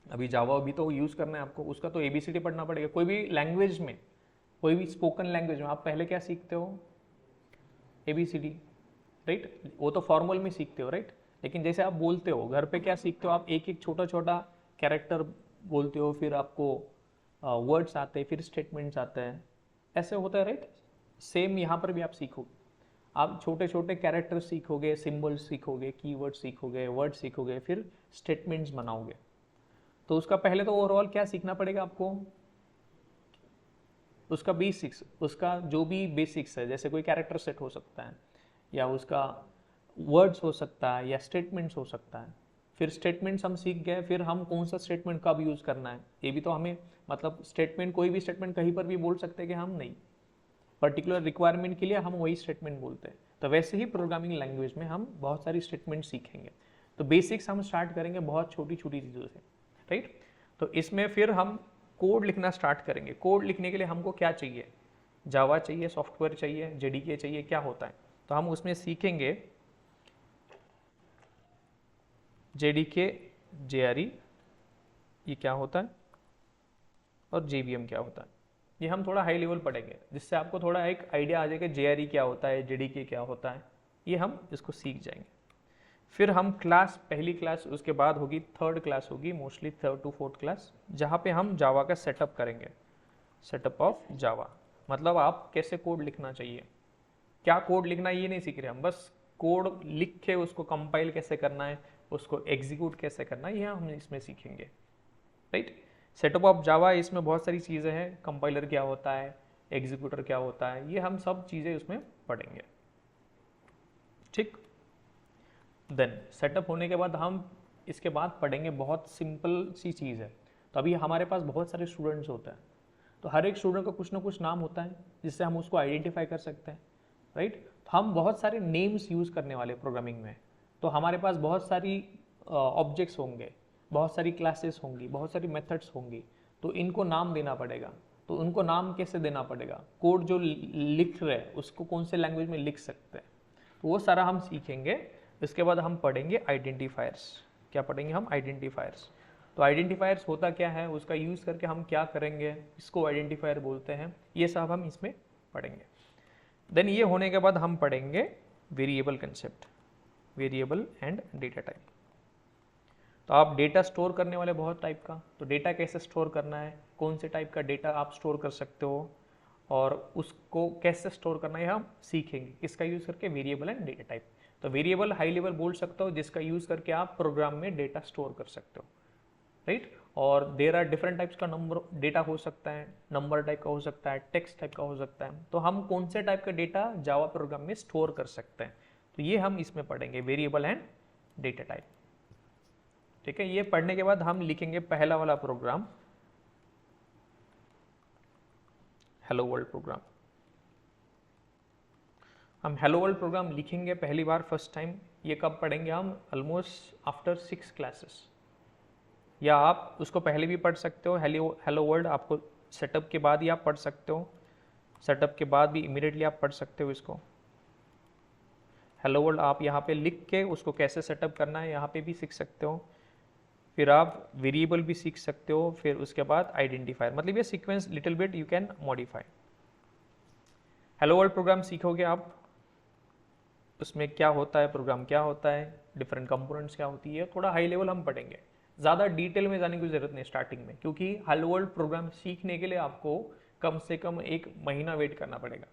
अभी जावा भी तो यूज़ करना है आपको, उसका तो ABCD पढ़ना पड़ेगा। कोई भी लैंग्वेज में, कोई भी स्पोकन लैंग्वेज में आप पहले क्या सीखते हो? ABCD, right? वो तो फॉर्मल में सीखते हो, राइट? लेकिन जैसे आप बोलते हो घर पे क्या सीखते हो? आप एक एक छोटा छोटा कैरेक्टर बोलते हो, फिर आपको वर्ड्स आते हैं, फिर स्टेटमेंट्स आते हैं, ऐसे होता है, राइट? सेम यहाँ पर भी आप सीखोगे, आप छोटे छोटे कैरेक्टर सीखोगे, सिंबल्स सीखोगे, कीवर्ड सीखोगे, वर्ड सीखोगे, फिर स्टेटमेंट्स बनाओगे। तो उसका पहले तो ओवरऑल क्या सीखना पड़ेगा आपको? उसका बेसिक्स, उसका जो भी बेसिक्स है, जैसे कोई कैरेक्टर सेट हो सकता है, या उसका वर्ड्स हो सकता है, या स्टेटमेंट्स हो सकता है। फिर स्टेटमेंट्स हम सीख गए, फिर हम कौन सा स्टेटमेंट कब यूज़ करना है ये भी तो हमें, मतलब स्टेटमेंट कोई भी स्टेटमेंट कहीं पर भी बोल सकते हैं कि हम नहीं, पर्टिकुलर रिक्वायरमेंट के लिए हम वही स्टेटमेंट बोलते हैं। तो वैसे ही प्रोग्रामिंग लैंग्वेज में हम बहुत सारी स्टेटमेंट सीखेंगे। तो बेसिक्स हम स्टार्ट करेंगे बहुत छोटी छोटी चीज़ों से, राइट? तो इसमें फिर हम कोड लिखना स्टार्ट करेंगे। कोड लिखने के लिए हमको क्या चाहिए? जावा चाहिए, सॉफ्टवेयर चाहिए, JDK चाहिए, क्या होता है? तो हम उसमें सीखेंगे JDK, JRE ये क्या होता है, और JVM क्या होता है। ये हम थोड़ा हाई लेवल पढ़ेंगे, जिससे आपको थोड़ा एक आइडिया आ जाएगा JRE क्या होता है, JDK क्या होता है, ये हम इसको सीख जाएंगे। फिर हम क्लास, पहली क्लास, उसके बाद होगी थर्ड क्लास, होगी mostly 3rd to 4th class, जहाँ पे हम जावा का सेटअप करेंगे, सेटअप ऑफ जावा। मतलब आप कैसे कोड लिखना चाहिए, क्या कोड लिखना है ये नहीं सीख रहे हम, बस कोड लिख के उसको कंपाइल कैसे करना है, उसको एग्जीक्यूट कैसे करना है, यह हम इसमें सीखेंगे, राइट? सेटअप ऑफ जावा, इसमें बहुत सारी चीज़ें हैं, कंपाइलर क्या होता है, एग्जीक्यूटर क्या होता है, ये हम सब चीज़ें उसमें पढ़ेंगे, ठीक। देन सेटअप होने के बाद हम इसके बाद पढ़ेंगे, बहुत सिंपल सी चीज़ है। तो अभी हमारे पास बहुत सारे स्टूडेंट्स होते हैं, तो हर एक स्टूडेंट का कुछ ना कुछ नाम होता है जिससे हम उसको आइडेंटिफाई कर सकते हैं, राइट। तो हम बहुत सारे नेम्स यूज़ करने वाले प्रोग्रामिंग में। तो हमारे पास बहुत सारी ऑब्जेक्ट्स होंगे, बहुत सारी क्लासेस होंगी, बहुत सारी मेथड्स होंगी, तो इनको नाम देना पड़ेगा। तो उनको नाम कैसे देना पड़ेगा, कोड जो लिख रहे हैं उसको कौन से लैंग्वेज में लिख सकते हैं, तो वो सारा हम सीखेंगे। इसके बाद हम पढ़ेंगे आइडेंटिफायर्स। क्या पढ़ेंगे हम? आइडेंटिफायर्स। तो आइडेंटिफायर्स होता क्या है, उसका यूज़ करके हम क्या करेंगे, इसको आइडेंटिफायर बोलते हैं, ये सब हम इसमें पढ़ेंगे। देन ये होने के बाद हम पढ़ेंगे variable concept, variable and data type. तो आप डेटा स्टोर करने वाले बहुत टाइप का, तो डेटा कैसे स्टोर करना है, कौन से टाइप का डेटा आप स्टोर कर सकते हो और उसको कैसे स्टोर करना है हम सीखेंगे, किसका यूज़ करके, वेरिएबल एंड डेटा टाइप। तो वेरिएबल हाई लेवल बोल सकते हो जिसका यूज़ करके आप प्रोग्राम में डेटा स्टोर कर सकते हो, राइट। और देर आर डिफरेंट टाइप्स का नंबर डेटा हो सकता है, नंबर टाइप का हो सकता है, टेक्स्ट टाइप का हो सकता है। तो हम कौन से टाइप का डेटा जावा प्रोग्राम में स्टोर कर सकते हैं, तो ये हम इसमें पढ़ेंगे, वेरिएबल एंड डेटा टाइप। ठीक है, ये पढ़ने के बाद हम लिखेंगे पहला वाला प्रोग्राम, हेलो वर्ल्ड प्रोग्राम। हम हेलो वर्ल्ड प्रोग्राम लिखेंगे पहली बार, फर्स्ट टाइम। ये कब पढ़ेंगे हम? ऑलमोस्ट आफ्टर 6 क्लासेस, या आप उसको पहले भी पढ़ सकते हो। हेलो वर्ल्ड आपको सेटअप के बाद ही आप पढ़ सकते हो, सेटअप के बाद भी इमीडिएटली आप पढ़ सकते हो इसको। हेलो वर्ल्ड आप यहाँ पे लिख के उसको कैसे सेटअप करना है यहाँ पे भी सीख सकते हो। फिर आप वेरिएबल भी सीख सकते हो, फिर उसके बाद आइडेंटिफायर, मतलब ये sequence little bit you can modify. Hello world program सीखोगे आप, उसमें क्या होता है, प्रोग्राम क्या होता है, डिफरेंट कंपोनेंट्स क्या होती है, थोड़ा हाई लेवल हम पढ़ेंगे, ज़्यादा डिटेल में जाने की जरूरत नहीं स्टार्टिंग में, क्योंकि हेलो वर्ल्ड प्रोग्राम सीखने के लिए आपको कम से कम 1 महीना वेट करना पड़ेगा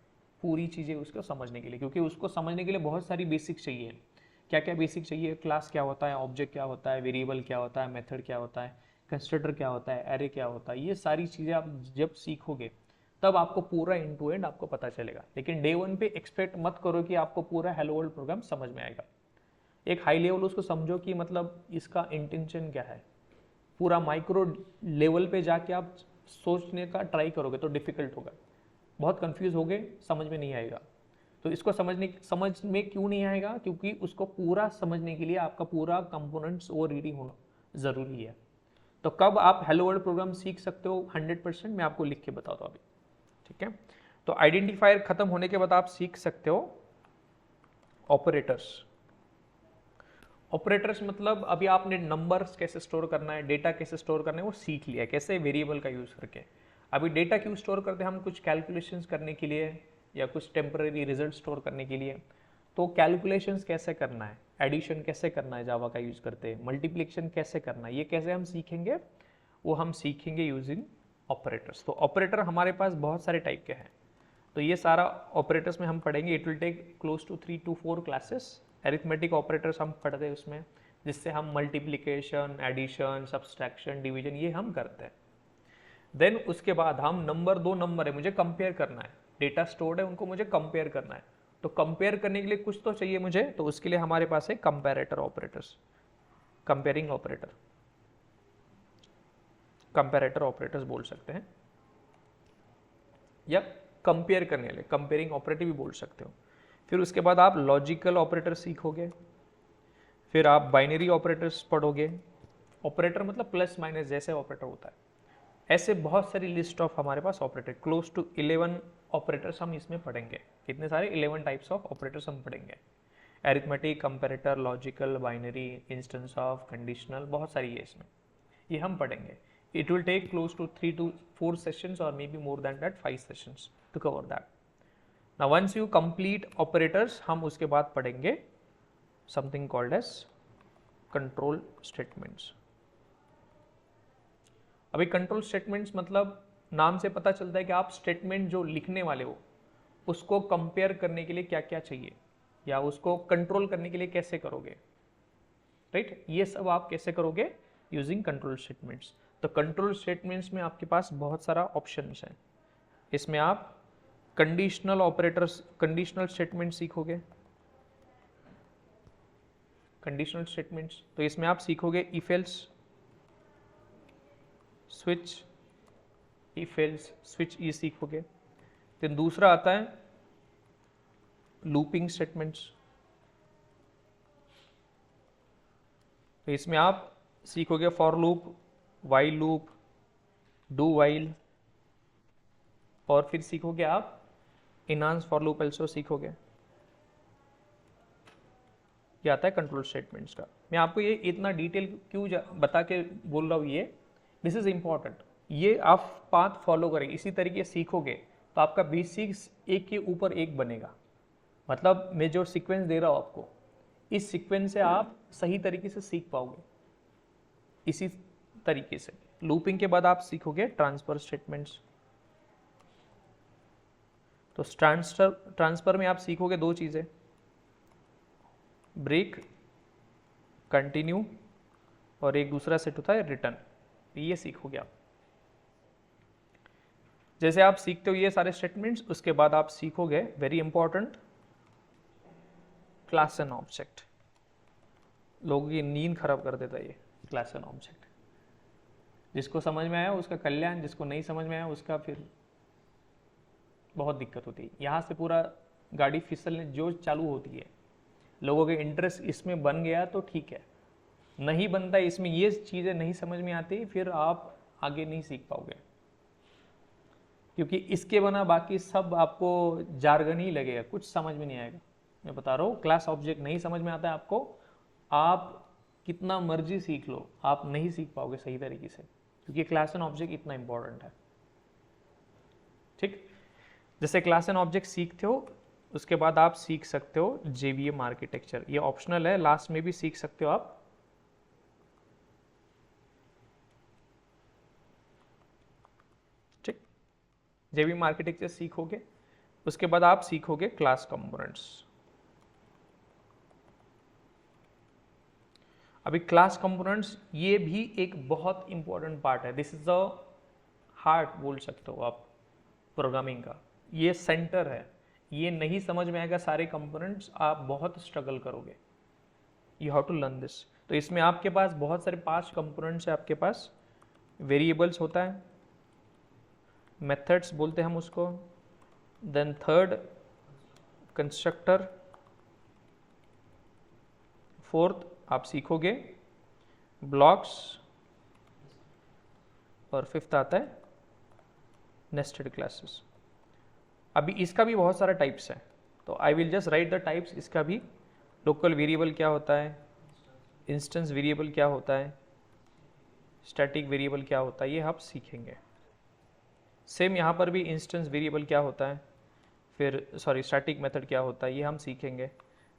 पूरी चीज़ें उसको समझने के लिए, क्योंकि उसको समझने के लिए बहुत सारी बेसिक चाहिए। क्या क्या बेसिक चाहिए? क्लास क्या होता है, ऑब्जेक्ट क्या होता है, वेरिएबल क्या होता है, मेथड क्या होता है, कंस्ट्रक्टर क्या होता है, एरे क्या होता है, ये सारी चीज़ें आप जब सीखोगे तब आपको पूरा एंड टू एंड आपको पता चलेगा। लेकिन डे 1 पे एक्सपेक्ट मत करो कि आपको पूरा हेलो वर्ल्ड प्रोग्राम समझ में आएगा। एक हाई लेवल उसको समझो कि मतलब इसका इंटेंशन क्या है। पूरा माइक्रो लेवल पे जाके आप सोचने का ट्राई करोगे तो डिफिकल्ट होगा, बहुत कंफ्यूज होगे, समझ में नहीं आएगा। तो इसको समझ में क्यों नहीं आएगा? क्योंकि उसको पूरा समझने के लिए आपका पूरा कंपोनेंट्स और रीडिंग होना ज़रूरी है। तो कब आप हेलो वर्ल्ड प्रोग्राम सीख सकते हो 100%, मैं आपको लिख के बताता हूँ अभी, ठीक है। तो आइडेंटिफायर खत्म होने के बाद आप सीख सकते हो ऑपरेटर्स। ऑपरेटर्स मतलब अभी आपने नंबर्स कैसे स्टोर करना है, डेटा कैसे स्टोर करना है वो सीख लिया, कैसे वेरिएबल का यूज़ करके। अभी डेटा क्यों स्टोर करते हैं हम? कुछ कैलकुलेशंस करने के लिए या कुछ टेम्पररी रिजल्ट स्टोर करने के लिए। तो कैलकुलेशंस कैसे करना है, एडिशन कैसे करना है जावा का यूज़ करते हैं, मल्टीप्लिकेशन कैसे करना है, ये कैसे हम सीखेंगे, वो हम सीखेंगे यूजिंग ऑपरेटर्स। तो ऑपरेटर हमारे पास बहुत सारे टाइप के हैं, तो ये सारा ऑपरेटर्स में हम पढ़ेंगे। It will take close to 3 to 4 classes. Arithmetic operators हम पढ़ते हैं उसमें, जिससे हम मल्टीप्लिकेशन, एडिशन, सब्सट्रैक्शन, डिवीजन ये हम करते हैं। देन उसके बाद हम नंबर 2 नंबर है, मुझे कंपेयर करना है, डेटा स्टोर्ड है उनको मुझे कंपेयर करना है। तो कंपेयर करने के लिए कुछ तो चाहिए मुझे, तो उसके लिए हमारे पास है comparator operators, comparing operator, comparator operators बोल सकते हैं, या कंपेयर करने वाले कंपेयरिंग ऑपरेटर भी बोल सकते हो। फिर उसके बाद आप लॉजिकल ऑपरेटर सीखोगे, फिर आप बाइनरी ऑपरेटर्स पढ़ोगे। ऑपरेटर मतलब प्लस माइनस जैसे ऑपरेटर होता है, ऐसे बहुत सारी लिस्ट ऑफ हमारे पास ऑपरेटर, क्लोज टू 11 ऑपरेटर्स हम इसमें पढ़ेंगे। कितने सारे? 11 टाइप्स ऑफ ऑपरेटर्स हम पढ़ेंगे। Arithmetic, comparator, logical, binary, instance of, conditional, बहुत सारी है इसमें, ये हम पढ़ेंगे। It will take close to 3 to 4 sessions or maybe more than that 5 sessions to cover that. Now once you complete operators, हम उसके बाद पढ़ेंगे something called as control statements. अभी control statements मतलब नाम से पता चलता है कि आप statement जो लिखने वाले हो उसको compare करने के लिए क्या क्या चाहिए, या उसको control करने के लिए कैसे करोगे, राइट? ये सब आप कैसे करोगे? Using control statements. तो कंट्रोल स्टेटमेंट्स में आपके पास बहुत सारा ऑप्शंस है। इसमें आप कंडीशनल ऑपरेटर्स, कंडीशनल स्टेटमेंट सीखोगे, कंडीशनल स्टेटमेंट्स। तो इसमें आप सीखोगे if else, switch, if else, switch, ये सीखोगे। फिर दूसरा आता है लूपिंग स्टेटमेंट्स। तो इसमें आप सीखोगे for loop, while loop, do while, और फिर सीखोगे आप इनहांस फॉर लूप एल्सो सीखोगे। ये आता है कंट्रोल स्टेटमेंट्स का। मैं आपको ये इतना डिटेल क्यों बता के बोल रहा हूँ, ये दिस इज इंपॉर्टेंट। ये आप पाथ फॉलो करेंगे, इसी तरीके सीखोगे तो आपका बेसिक्स एक के ऊपर एक बनेगा। मतलब मैं जो सीक्वेंस दे रहा हूँ आपको, इस सीक्वेंस से आप सही तरीके से सीख पाओगे। इसी तरीके से लूपिंग के बाद आप सीखोगे ट्रांसफर स्टेटमेंट्स। तो ट्रांसफर में आप सीखोगे दो चीज़ें, ब्रेक, कंटिन्यू, और एक दूसरा सेट होता है रिटर्न। ये सीखोगे आप। जैसे आप सीखते हो ये सारे स्टेटमेंट्स, उसके बाद आप सीखोगे very important class and object. लोगों की नींद खराब कर देता है ये क्लास एंड ऑब्जेक्ट। जिसको समझ में आया उसका कल्याण, जिसको नहीं समझ में आया उसका फिर बहुत दिक्कत होती है। यहाँ से पूरा गाड़ी फिसलने जो चालू होती है। लोगों के इंटरेस्ट इसमें बन गया तो ठीक है, नहीं बनता इसमें, ये चीज़ें नहीं समझ में आती, फिर आप आगे नहीं सीख पाओगे। क्योंकि इसके बना बाकी सब आपको जार्गन ही लगेगा, कुछ समझ में नहीं आएगा। मैं बता रहा हूँ, क्लास ऑब्जेक्ट नहीं समझ में आता है आपको, आप कितना मर्जी सीख लो, आप नहीं सीख पाओगे सही तरीके से, क्योंकि क्लास एंड ऑब्जेक्ट इतना इंपॉर्टेंट है। ठीक, जैसे क्लास एंड ऑब्जेक्ट सीखते हो, उसके बाद आप सीख सकते हो JVM आर्किटेक्चर। ये ऑप्शनल है, लास्ट में भी सीख सकते हो आप। ठीक, JVM आर्किटेक्चर सीखोगे, उसके बाद आप सीखोगे क्लास कंपोनेंट्स। अभी क्लास कंपोनेंट्स ये भी एक बहुत इंपॉर्टेंट पार्ट है। दिस इज द हार्ट बोल सकते हो आप प्रोग्रामिंग का, ये सेंटर है। ये नहीं समझ में आएगा सारे कंपोनेंट्स, आप बहुत स्ट्रगल करोगे। You have to learn this. तो इसमें आपके पास बहुत सारे 5 कंपोनेंट्स है आपके पास। वेरिएबल्स होता है, मेथड्स बोलते हैं हम उसको, देन थर्ड कंस्ट्रक्टर, फोर्थ आप सीखोगे ब्लॉक्स, और फिफ्थ आता है नेस्टेड क्लासेस। अभी इसका भी बहुत सारा टाइप्स है, तो I will just right the types. इसका भी लोकल वेरिएबल क्या होता है, इंस्टेंस वेरिएबल क्या होता है, स्टैटिक वेरिएबल क्या होता है, ये आप सीखेंगे। सेम यहाँ पर भी इंस्टेंस वेरिएबल क्या होता है, फिर स्टैटिक मेथड क्या होता है, ये हम सीखेंगे।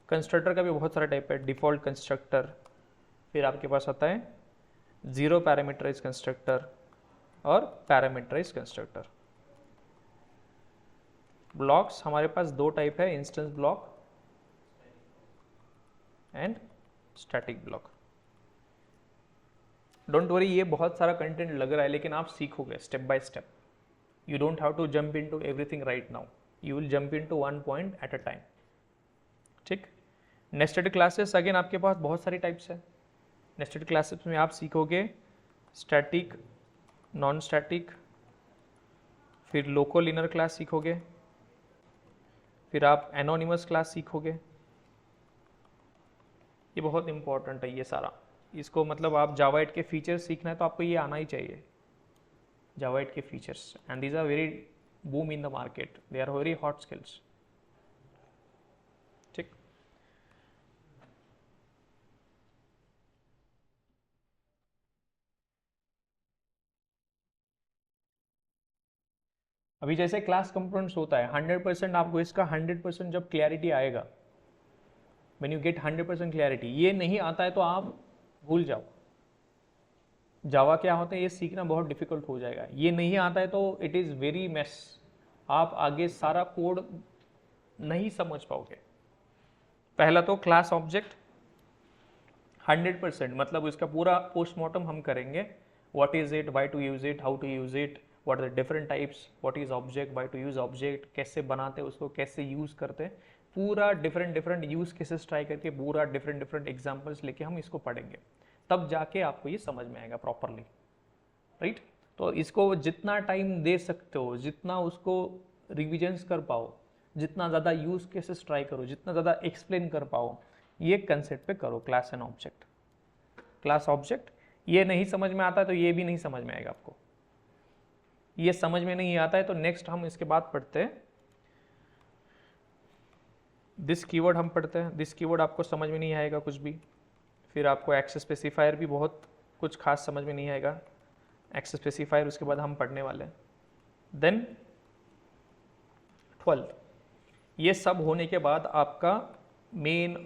कंस्ट्रक्टर का भी बहुत सारा टाइप है, डिफ़ॉल्ट कंस्ट्रक्टर, फिर आपके पास आता है जीरो पैरामीटराइज कंस्ट्रक्टर और पैरामीटराइज कंस्ट्रक्टर। ब्लॉक्स हमारे पास 2 टाइप है, instance block and static block. Don't worry, ये बहुत सारा कंटेंट लग रहा है, लेकिन आप सीखोगे step by step. You don't have to jump into everything right now, you will jump into one point at a time. ठीक, नेस्टेड क्लासेस अगेन आपके पास बहुत सारी टाइप्स है। नेस्टेड क्लासेस में आप सीखोगे स्टैटिक, नॉन स्टैटिक, फिर लोकल इनर क्लास सीखोगे, फिर आप एनोनिमस क्लास सीखोगे। ये बहुत इंपॉर्टेंट है ये सारा। इसको मतलब आप जावा 8 के फीचर्स सीखना है तो आपको ये आना ही चाहिए, जावा 8 के features, and these are very boom in the market, they are very hot skills. ठीक, अभी जैसे क्लास कंपोनेंट्स होता है 100%, आपको इसका 100% जब क्लैरिटी आएगा, व्हेन यू गेट 100% क्लैरिटी, ये नहीं आता है तो आप भूल जाओ। जावा क्या होता है ये सीखना बहुत डिफिकल्ट हो जाएगा। ये नहीं आता है तो इट इज़ वेरी मेस, आप आगे सारा कोड नहीं समझ पाओगे। पहला तो क्लास ऑब्जेक्ट 100%, मतलब इसका पूरा पोस्टमार्टम हम करेंगे। What is it, why to use it, how to use it, what are the different types, what is object, why to use object, कैसे बनाते हैं उसको, कैसे यूज करते हैं, पूरा different different use cases try करके पूरा डिफरेंट डिफरेंट एग्जांपल्स लेके हम इसको पढ़ेंगे, तब जाके आपको ये समझ में आएगा प्रॉपरली, राइट। तो इसको जितना टाइम दे सकते हो, जितना उसको रिविजन्स कर पाओ, जितना ज़्यादा यूज केसेस ट्राई करो, जितना ज़्यादा एक्सप्लेन कर पाओ, ये कंसेप्ट पे करो class and object. Class object ये नहीं समझ में आता है तो ये भी नहीं समझ में आएगा आपको। ये समझ में नहीं आता है तो नेक्स्ट हम इसके बाद पढ़ते हैं दिस कीवर्ड। हम पढ़ते हैं दिस कीवर्ड, आपको समझ में नहीं आएगा कुछ भी। फिर आपको एक्सेस स्पेसिफायर भी बहुत कुछ खास समझ में नहीं आएगा। एक्सेस स्पेसिफायर उसके बाद हम पढ़ने वाले हैं। देन 12th, ये सब होने के बाद आपका मेन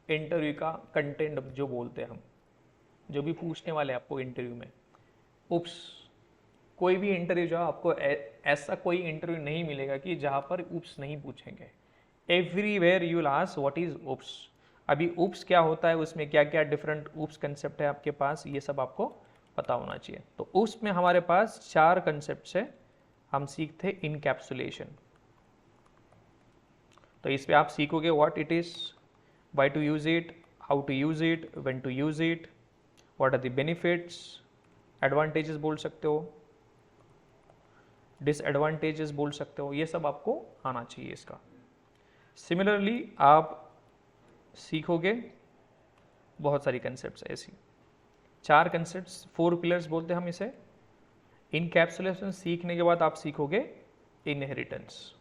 इंटरव्यू का कंटेंट जो बोलते हैं हम, जो भी पूछने वाले हैं आपको इंटरव्यू में। उप्स, कोई भी इंटरव्यू जाओ आपको ऐसा कोई इंटरव्यू नहीं मिलेगा कि जहाँ पर उप्स नहीं पूछेंगे। Everywhere you will ask what is OOPs. अभी उप्स क्या होता है, उसमें क्या क्या डिफरेंट उप्स कंसेप्ट है आपके पास, ये सब आपको पता होना चाहिए। तो उप्स में हमारे पास 4 कंसेप्ट है। हम सीखते इनकैप्सुलेशन, तो इस पे आप सीखोगे what it is, why to use it, how to use it, when to use it, what are the benefits, advantages बोल सकते हो, डिसएडवांटेजेस बोल सकते हो, ये सब आपको आना चाहिए इसका। सिमिलरली आप सीखोगे बहुत सारी कंसेप्ट्स ऐसी, 4 कंसेप्ट्स, 4 पिलर्स बोलते हैं हम इसे। इनकैप्सुलेशन सीखने के बाद आप सीखोगे इनहेरिटेंस।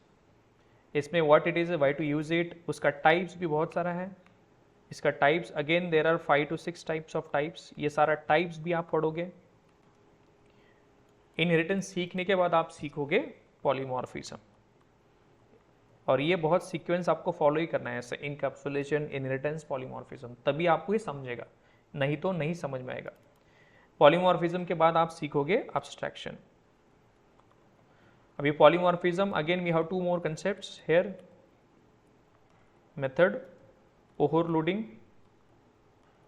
इसमें what it is, why to use it, उसका टाइप्स भी बहुत सारा है। इसका types again there are 5 to 6 types of types, ये सारा टाइप्स भी आप पढ़ोगे। इनहेरिटेंस सीखने के बाद आप सीखोगे पॉलीमॉर्फिज्म, और ये बहुत सीक्वेंस आपको फॉलो ही करना है ऐसे, इनकैप्सुलेशन, इनहेरिटेंस, पॉलीमॉर्फिज्म, तभी आपको ये समझेगा, नहीं तो नहीं समझ में आएगा। पॉलीमॉर्फिज्म के बाद आप सीखोगे एब्स्ट्रैक्शन। अभी polymorphism again we have 2 more concepts here, method overloading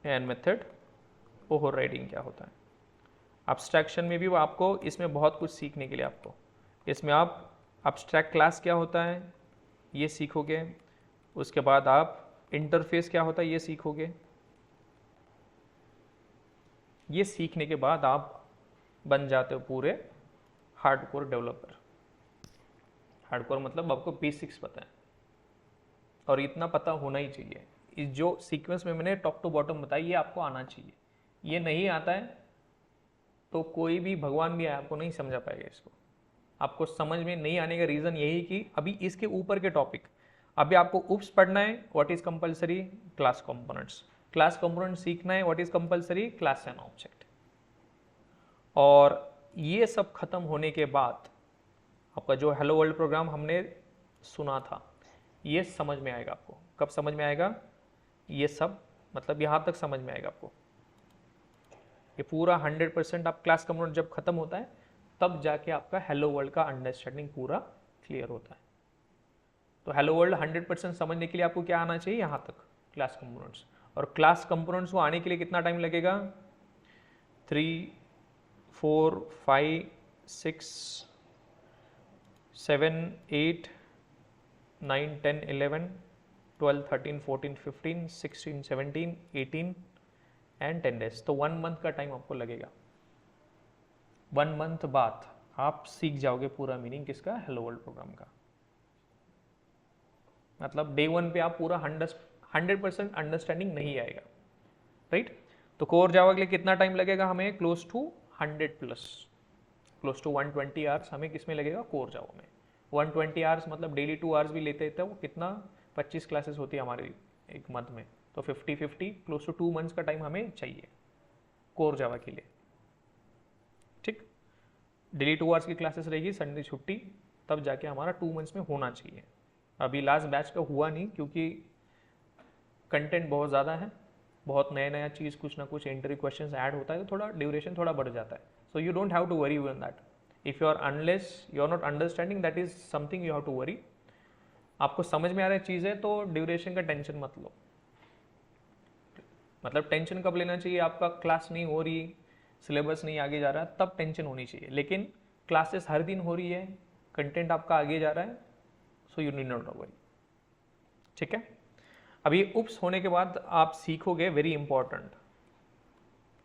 and method overriding क्या होता है। एब्स्ट्रैक्शन में भी वो आपको इसमें बहुत कुछ सीखने के लिए, आपको इसमें आप एब्स्ट्रैक्ट क्लास क्या होता है ये सीखोगे। उसके बाद आप इंटरफेस क्या होता है ये सीखोगे। ये सीखने के बाद आप बन जाते हो पूरे हार्डकोर डेवलपर। हार्डकोर मतलब आपको बेसिक्स पता है, और इतना पता होना ही चाहिए। इस जो सीक्वेंस में मैंने टॉप टू बॉटम बताई, ये आपको आना चाहिए। ये नहीं आता है तो कोई भी भगवान भी है आपको नहीं समझा पाएगा इसको। आपको समझ में नहीं आने का रीज़न यही कि अभी इसके ऊपर के टॉपिक, अभी आपको उप्स पढ़ना है, what is compulsory, class components. Class component सीखना है, what is compulsory, class and object. और ये सब खत्म होने के बाद आपका जो हेलो वर्ल्ड प्रोग्राम हमने सुना था, ये समझ में आएगा आपको। कब समझ में आएगा, ये सब मतलब यहाँ तक समझ में आएगा आपको। ये पूरा 100% आप क्लास कंपोनेंट जब खत्म होता है तब जाके आपका हेलो वर्ल्ड का अंडरस्टैंडिंग पूरा क्लियर होता है। तो हेलो वर्ल्ड 100% समझने के लिए आपको क्या आना चाहिए, यहाँ तक क्लास कंपोनेंट्स। और क्लास कंपोनेंट्स को आने के लिए कितना टाइम लगेगा, 3, 4, 5, 6, 7, 8, 9, 10, 11, 12, 13, 14, 15, 16, 17, 18 एंड 10 days। तो 1 month का टाइम आपको लगेगा। 1 month बाद आप सीख जाओगे पूरा मीनिंग किसका, हेलो वर्ल्ड प्रोग्राम का। मतलब डे 1 पे आप पूरा 100% अंडरस्टैंडिंग नहीं आएगा, राइट। तो कोर जावा के लिए कितना टाइम लगेगा हमें, close to 100+, close to 120 hours हमें किसमें लगेगा, कोर जावा में। 120 आवर्स मतलब डेली 2 आवर्स भी लेते थे, वो कितना 25 क्लासेस होती है हमारी एक मंथ में, तो 50-50 क्लोज टू 2 months का टाइम हमें चाहिए कोर जावा के लिए, ठीक। डेली 2 आवर्स की क्लासेस रहेगी, संडे छुट्टी, तब जाके हमारा 2 months में होना चाहिए। अभी लास्ट बैच का हुआ नहीं क्योंकि कंटेंट बहुत ज़्यादा है, बहुत नया चीज़, कुछ ना कुछ इंटरव्यू क्वेश्चंस ऐड होता है, तो थोड़ा ड्यूरेशन थोड़ा बढ़ जाता है। So you don't have to worry on that. If you are unless you are not understanding, that is something you have to worry. आपको समझ में आ रही चीज़ है तो ड्यूरेशन का टेंशन मत लो। मतलब टेंशन कब लेना चाहिए, आपका क्लास नहीं हो रही, सिलेबस नहीं आगे जा रहा, तब टेंशन होनी चाहिए। लेकिन क्लासेस हर दिन हो रही है, कंटेंट आपका आगे जा रहा है, so you need not worry. ठीक है। अब ये उप्स होने के बाद आप सीखोगे वेरी इंपॉर्टेंट,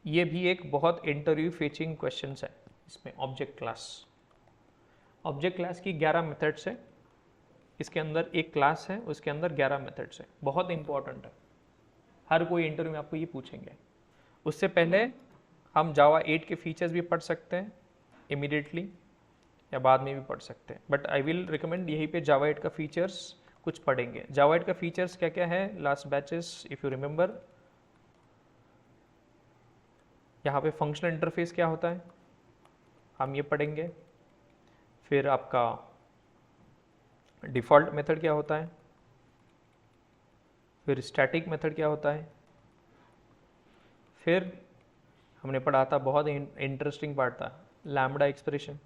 ये भी एक बहुत इंटरव्यू फेचिंग क्वेश्चन है इसमें, ऑब्जेक्ट क्लास। ऑब्जेक्ट क्लास की 11 मेथड्स है, इसके अंदर एक क्लास है, उसके अंदर 11 मेथड्स है, बहुत इंपॉर्टेंट है, हर कोई इंटरव्यू में आपको ये पूछेंगे। उससे पहले हम जावा 8 के फीचर्स भी पढ़ सकते हैं इमीडिएटली, या बाद में भी पढ़ सकते हैं, बट आई विल रिकमेंड यहीं पे जावा 8 का फीचर्स कुछ पढ़ेंगे। जावा 8 का फीचर्स क्या क्या है, last batches if you remember, यहाँ पे फंक्शनल इंटरफेस क्या होता है हम ये पढ़ेंगे, फिर आपका डिफ़ॉल्ट मेथड क्या होता है, फिर स्टैटिक मेथड क्या होता है, फिर हमने पढ़ा था बहुत इंटरेस्टिंग पार्ट था लैम्बडा एक्सप्रेशन।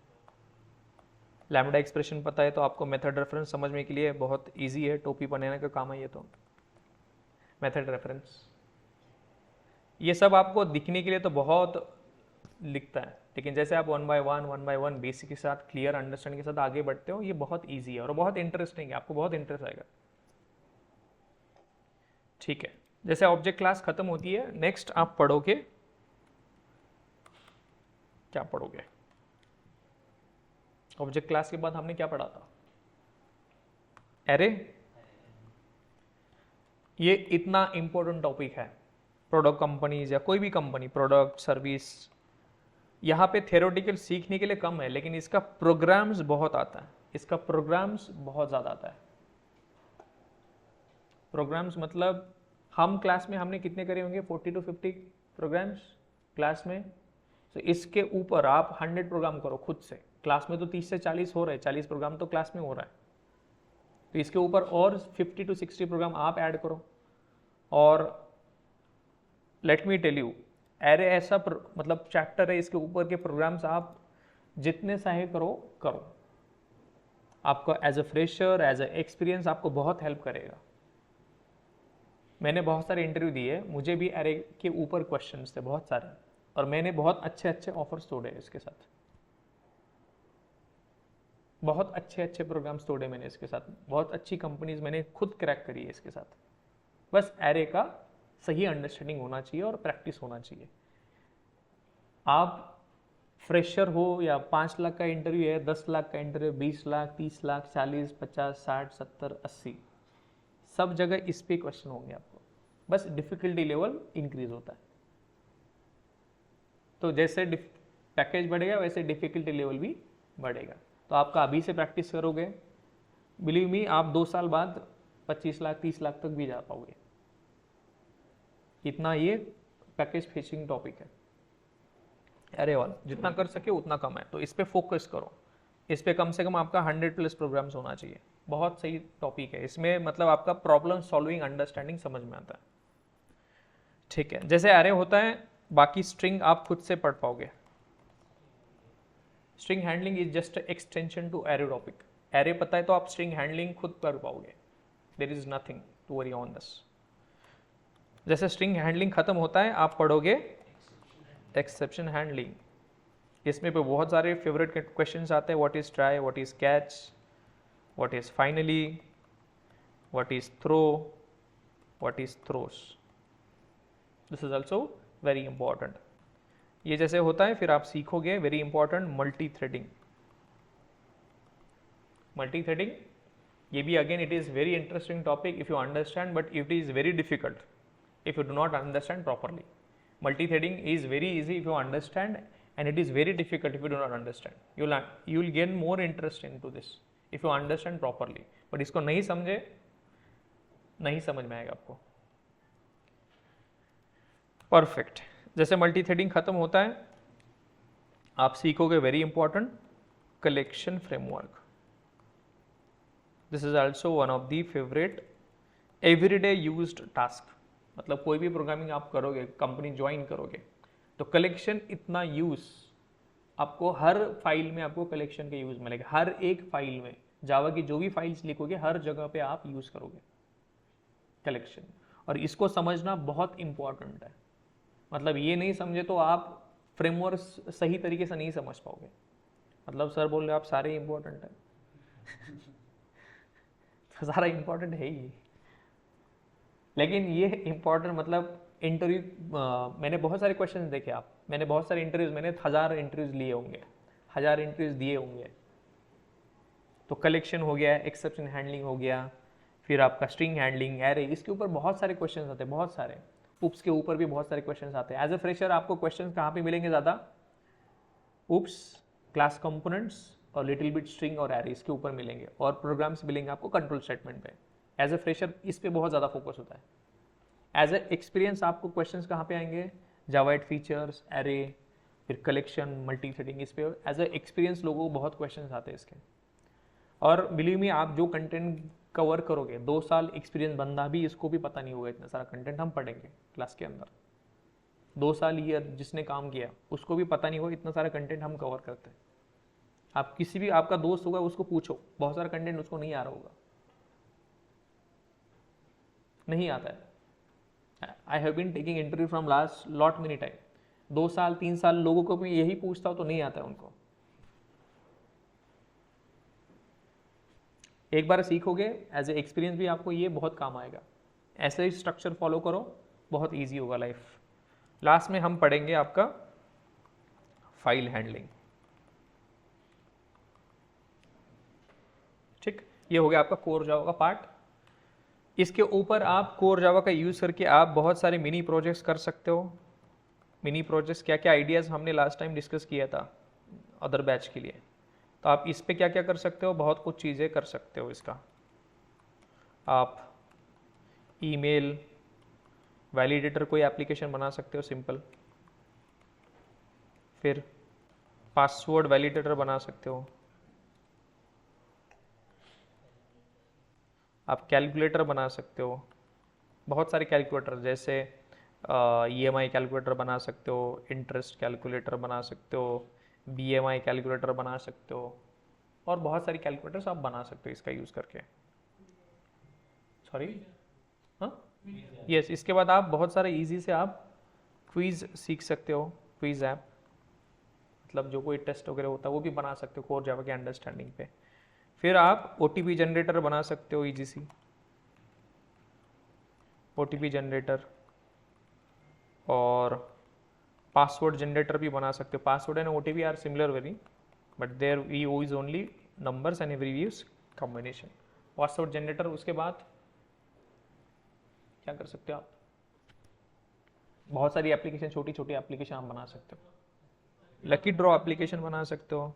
लैम्बडा एक्सप्रेशन पता है तो आपको मेथड रेफरेंस समझने के लिए बहुत इजी है, टोपी बनाने का काम है ये तो, मेथड रेफरेंस। ये सब आपको दिखने के लिए तो बहुत लिखता है, लेकिन जैसे आप वन बाय वन बेसिक के साथ क्लियर अंडरस्टैंडिंग के साथ आगे बढ़ते हो, ये बहुत इजी है और बहुत इंटरेस्टिंग है, आपको बहुत इंटरेस्ट आएगा। ठीक है, जैसे ऑब्जेक्ट क्लास खत्म होती है, नेक्स्ट आप पढ़ोगे, क्या पढ़ोगे, ऑब्जेक्ट क्लास के बाद हमने क्या पढ़ा था, एरे। ये इतना इंपॉर्टेंट टॉपिक है, प्रोडक्ट कंपनीज या कोई भी कंपनी, प्रोडक्ट सर्विस, यहाँ पे थ्योरेटिकल सीखने के लिए कम है, लेकिन इसका प्रोग्राम्स बहुत आता है, इसका प्रोग्राम्स बहुत ज़्यादा आता है। प्रोग्राम्स मतलब हम क्लास में हमने कितने करे होंगे, 40 to 50 प्रोग्राम्स क्लास में, तो इसके ऊपर आप 100 प्रोग्राम करो खुद से। क्लास में तो 30 से 40 हो रहे हैं, 40 प्रोग्राम तो क्लास में हो रहा है, तो इसके ऊपर और 50 to 60 प्रोग्राम आप ऐड करो। और let me tell you, array ऐसा मतलब चैप्टर है, इसके ऊपर के प्रोग्राम्स आप जितने चाहे करो, आपको as a fresher, as a experience आपको बहुत हेल्प करेगा। मैंने बहुत सारे इंटरव्यू दिए, मुझे भी एरे के ऊपर क्वेश्चंस थे बहुत सारे, और मैंने बहुत अच्छे अच्छे ऑफर्स तोड़े इसके साथ, बहुत अच्छे अच्छे प्रोग्राम्स तोड़े मैंने इसके साथ, बहुत अच्छी कंपनीज मैंने खुद क्रैक करी है इसके साथ। बस एरे का सही अंडरस्टैंडिंग होना चाहिए और प्रैक्टिस होना चाहिए। आप फ्रेशर हो या 5 लाख का इंटरव्यू है, 10 लाख का इंटरव्यू, 20 लाख, 30 लाख, 40, 50, 60, 70, 80, सब जगह इस पे क्वेश्चन होंगे आपको, बस डिफिकल्टी लेवल इंक्रीज होता है। तो जैसे पैकेज बढ़ेगा वैसे डिफिकल्टी लेवल भी बढ़ेगा। तो आपका अभी से प्रैक्टिस करोगे, बिलीव मी, आप 2 साल बाद 25 लाख 30 लाख तक भी जा पाओगे। इतना ये पैकेज फेचिंग टॉपिक है, अरे वाला जितना कर सके उतना कम है, तो इस पे फोकस करो। इस पे कम से कम आपका 100+ प्रोग्राम्स होना चाहिए। बहुत सही टॉपिक है, इसमें मतलब आपका प्रॉब्लम सॉल्विंग अंडरस्टैंडिंग समझ में आता है। ठीक है, जैसे एरे होता है, बाकी स्ट्रिंग आप खुद से पढ़ पाओगे। String handling is just extension to array topic. Array पता है तो आप स्ट्रिंग हैंडलिंग खुद कर पाओगे, there is nothing to worry on this. जैसे स्ट्रिंग हैंडलिंग खत्म होता है, आप पढ़ोगे एक्सेप्शन हैंडलिंग। इसमें पे बहुत सारे फेवरेट क्वेश्चंस आते हैं, what is try, what is catch, what is finally, what is throw, what is throws. This is also very important. ये जैसे होता है, फिर आप सीखोगे very important multi threading. Multi threading, ये भी again it is very interesting topic if you understand, but it is very difficult if you do not understand properly. Multi-threading is very easy if you understand, and it is very difficult if you do not understand. You'll gain more interest into this if you understand properly. But इसको नहीं समझे, नहीं समझ में आएगा आपको। Perfect. जैसे multi-threading खत्म होता है, आप सीखोगे very important collection framework. This is also one of the favorite everyday used task. मतलब कोई भी प्रोग्रामिंग आप करोगे, कंपनी ज्वाइन करोगे, तो कलेक्शन इतना यूज आपको हर फाइल में, आपको कलेक्शन का यूज मिलेगा। हर एक फाइल में जावा की जो भी फाइल्स लिखोगे, हर जगह पे आप यूज करोगे कलेक्शन, और इसको समझना बहुत इंपॉर्टेंट है। मतलब ये नहीं समझे तो आप फ्रेमवर्क सही तरीके से नहीं समझ पाओगे। मतलब सर बोल रहे आप सारे इंपॉर्टेंट है तो सारा इंपॉर्टेंट है ही, लेकिन ये इम्पोर्टेंट मतलब इंटरव्यू, मैंने बहुत सारे क्वेश्चन देखे, मैंने बहुत सारे इंटरव्यूज, मैंने 1000 इंटरव्यूज लिए होंगे, 1000 इंटरव्यूज दिए होंगे। तो कलेक्शन हो गया, एक्सेप्शन हैंडलिंग हो गया, फिर आपका स्ट्रिंग हैंडलिंग, एरे, इसके ऊपर बहुत सारे क्वेश्चन आते हैं, बहुत सारे। उप्स के ऊपर भी बहुत सारे क्वेश्चन आते हैं। एज ए फ्रेशर आपको क्वेश्चन कहाँ पे मिलेंगे ज़्यादा? उप्स, क्लास कंपोनेंट्स और लिटिल बिट स्ट्रिंग और एरे, इसके ऊपर मिलेंगे, और प्रोग्राम्स मिलेंगे आपको कंट्रोल स्टेटमेंट पे। एज ए फ्रेशर इस पे बहुत ज़्यादा फोकस होता है। एज ए एक्सपीरियंस आपको क्वेश्चंस कहाँ पे आएंगे? जावाइट फीचर्स, एरे, फिर कलेक्शन, मल्टी थ्रेडिंग, इस पे एज ए एक्सपीरियंस लोगों को बहुत क्वेश्चंस आते हैं इसके। और बिलीव मी, आप जो कंटेंट कवर करोगे, 2 साल एक्सपीरियंस बंदा भी इसको भी पता नहीं होगा इतना सारा कंटेंट हम पढ़ेंगे क्लास के अंदर। 2 साल ईयर जिसने काम किया उसको भी पता नहीं होगा इतना सारा कंटेंट हम कवर करते हैं। आप किसी भी आपका दोस्त होगा उसको पूछो, बहुत सारा कंटेंट उसको नहीं आ रहा होगा, नहीं आता है। I have been taking interview from last lot many time, 2 साल 3 साल लोगों को भी यही पूछता हूँ तो नहीं आता है उनको। एक बार सीखोगे एज ए एक्सपीरियंस भी आपको ये बहुत काम आएगा। ऐसे ही स्ट्रक्चर फॉलो करो, बहुत ईजी होगा लाइफ। लास्ट में हम पढ़ेंगे आपका फाइल हैंडलिंग। ठीक, ये हो गया आपका कोर जावा का पार्ट। इसके ऊपर आप कोर जावा का यूज़ करके आप बहुत सारे मिनी प्रोजेक्ट्स कर सकते हो। मिनी प्रोजेक्ट्स क्या क्या आइडियाज़ हमने लास्ट टाइम डिस्कस किया था अदर बैच के लिए, तो आप इस पे क्या क्या कर सकते हो, बहुत कुछ चीज़ें कर सकते हो इसका। आप ईमेल वैलिडेटर कोई एप्लीकेशन बना सकते हो सिंपल, फिर पासवर्ड वैलिडेटर बना सकते हो, आप कैलकुलेटर बना सकते हो, बहुत सारे कैलकुलेटर, जैसे EMI कैलकुलेटर बना सकते हो, इंटरेस्ट कैलकुलेटर बना सकते हो, BMI कैलकुलेटर बना सकते हो, और बहुत सारी कैलकुलेटर्स आप बना सकते हो इसका यूज़ करके। सॉरी, हाँ, यस। इसके बाद आप बहुत सारे इजी से आप क्विज़ सीख सकते हो, क्विज़ ऐप, मतलब जो कोई टेस्ट वगैरह होता है वो भी बना सकते हो कोर जावा के अंडरस्टैंडिंग पे। फिर आप OTP जनरेटर बना सकते हो, EGC OTP जनरेटर, और पासवर्ड जनरेटर भी बना सकते हो। Password and OTP are similar very, but there we use only numbers and every use combination. Password generator, उसके बाद क्या कर सकते हो आप, बहुत सारी एप्लीकेशन, छोटी छोटी एप्लीकेशन आप बना सकते हो। लकी ड्रॉ एप्लीकेशन बना सकते हो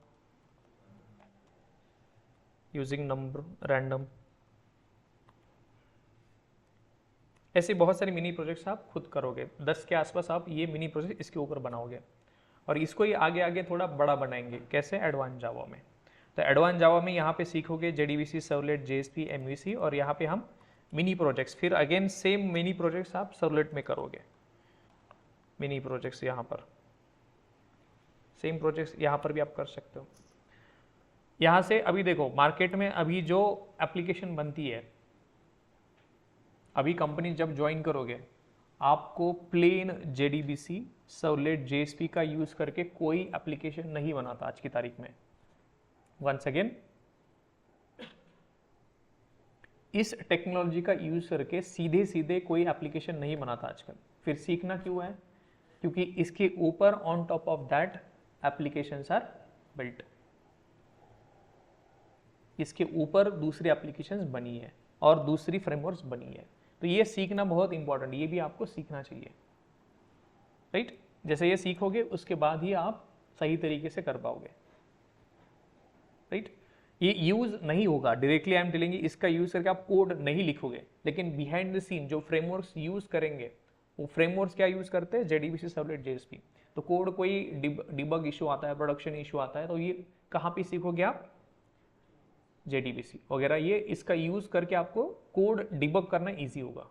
यूजिंग नंबर रैंडम। ऐसे बहुत सारे मिनी प्रोजेक्ट्स आप खुद करोगे, 10 के आसपास आप ये मिनी प्रोजेक्ट इसके ऊपर बनाओगे, और इसको ही आगे आगे थोड़ा बड़ा बनाएंगे। कैसे? एडवांस जावा में। तो एडवांस जावा में यहाँ पे सीखोगे JDBC, सर्वलेट, JSP, MVC, और यहाँ पे हम मिनी प्रोजेक्ट्स, फिर अगेन सेम मिनी प्रोजेक्ट्स आप सर्वलेट में करोगे। मिनी प्रोजेक्ट्स यहाँ पर, सेम प्रोजेक्ट्स यहाँ पर भी आप कर सकते हो। यहाँ से अभी देखो मार्केट में अभी जो एप्लीकेशन बनती है, अभी कंपनी जब ज्वाइन करोगे आपको प्लेन JDBC, सर्वलेट, JSP का यूज़ करके कोई एप्लीकेशन नहीं बनाता आज की तारीख में। वंस अगेन, इस टेक्नोलॉजी का यूज़ करके सीधे सीधे कोई एप्लीकेशन नहीं बनाता आजकल। फिर सीखना क्यों है? क्योंकि इसके ऊपर on top of that applications are built, इसके ऊपर दूसरी एप्लीकेशंस बनी है और दूसरी फ्रेमवर्क्स बनी है। तो ये सीखना बहुत इंपॉर्टेंट, ये भी आपको सीखना चाहिए, राइट? जैसे ये सीखोगे उसके बाद ही आप सही तरीके से कर पाओगे, राइट? ये यूज नहीं होगा डायरेक्टली, आई एम टेलिंग, इसका यूज करके आप कोड नहीं लिखोगे, लेकिन बिहाइंड द सीन जो फ्रेमवर्क्स यूज करेंगे, वो फ्रेमवर्क्स क्या यूज करते हैं? JDBC, servlet, JSP। तो कोड कोई डिबग इशू आता है, प्रोडक्शन इशू आता है, तो ये कहाँ पे सीखोगे आप? JDBC वगैरह, ये इसका यूज करके आपको कोड डिबग करना इजी होगा।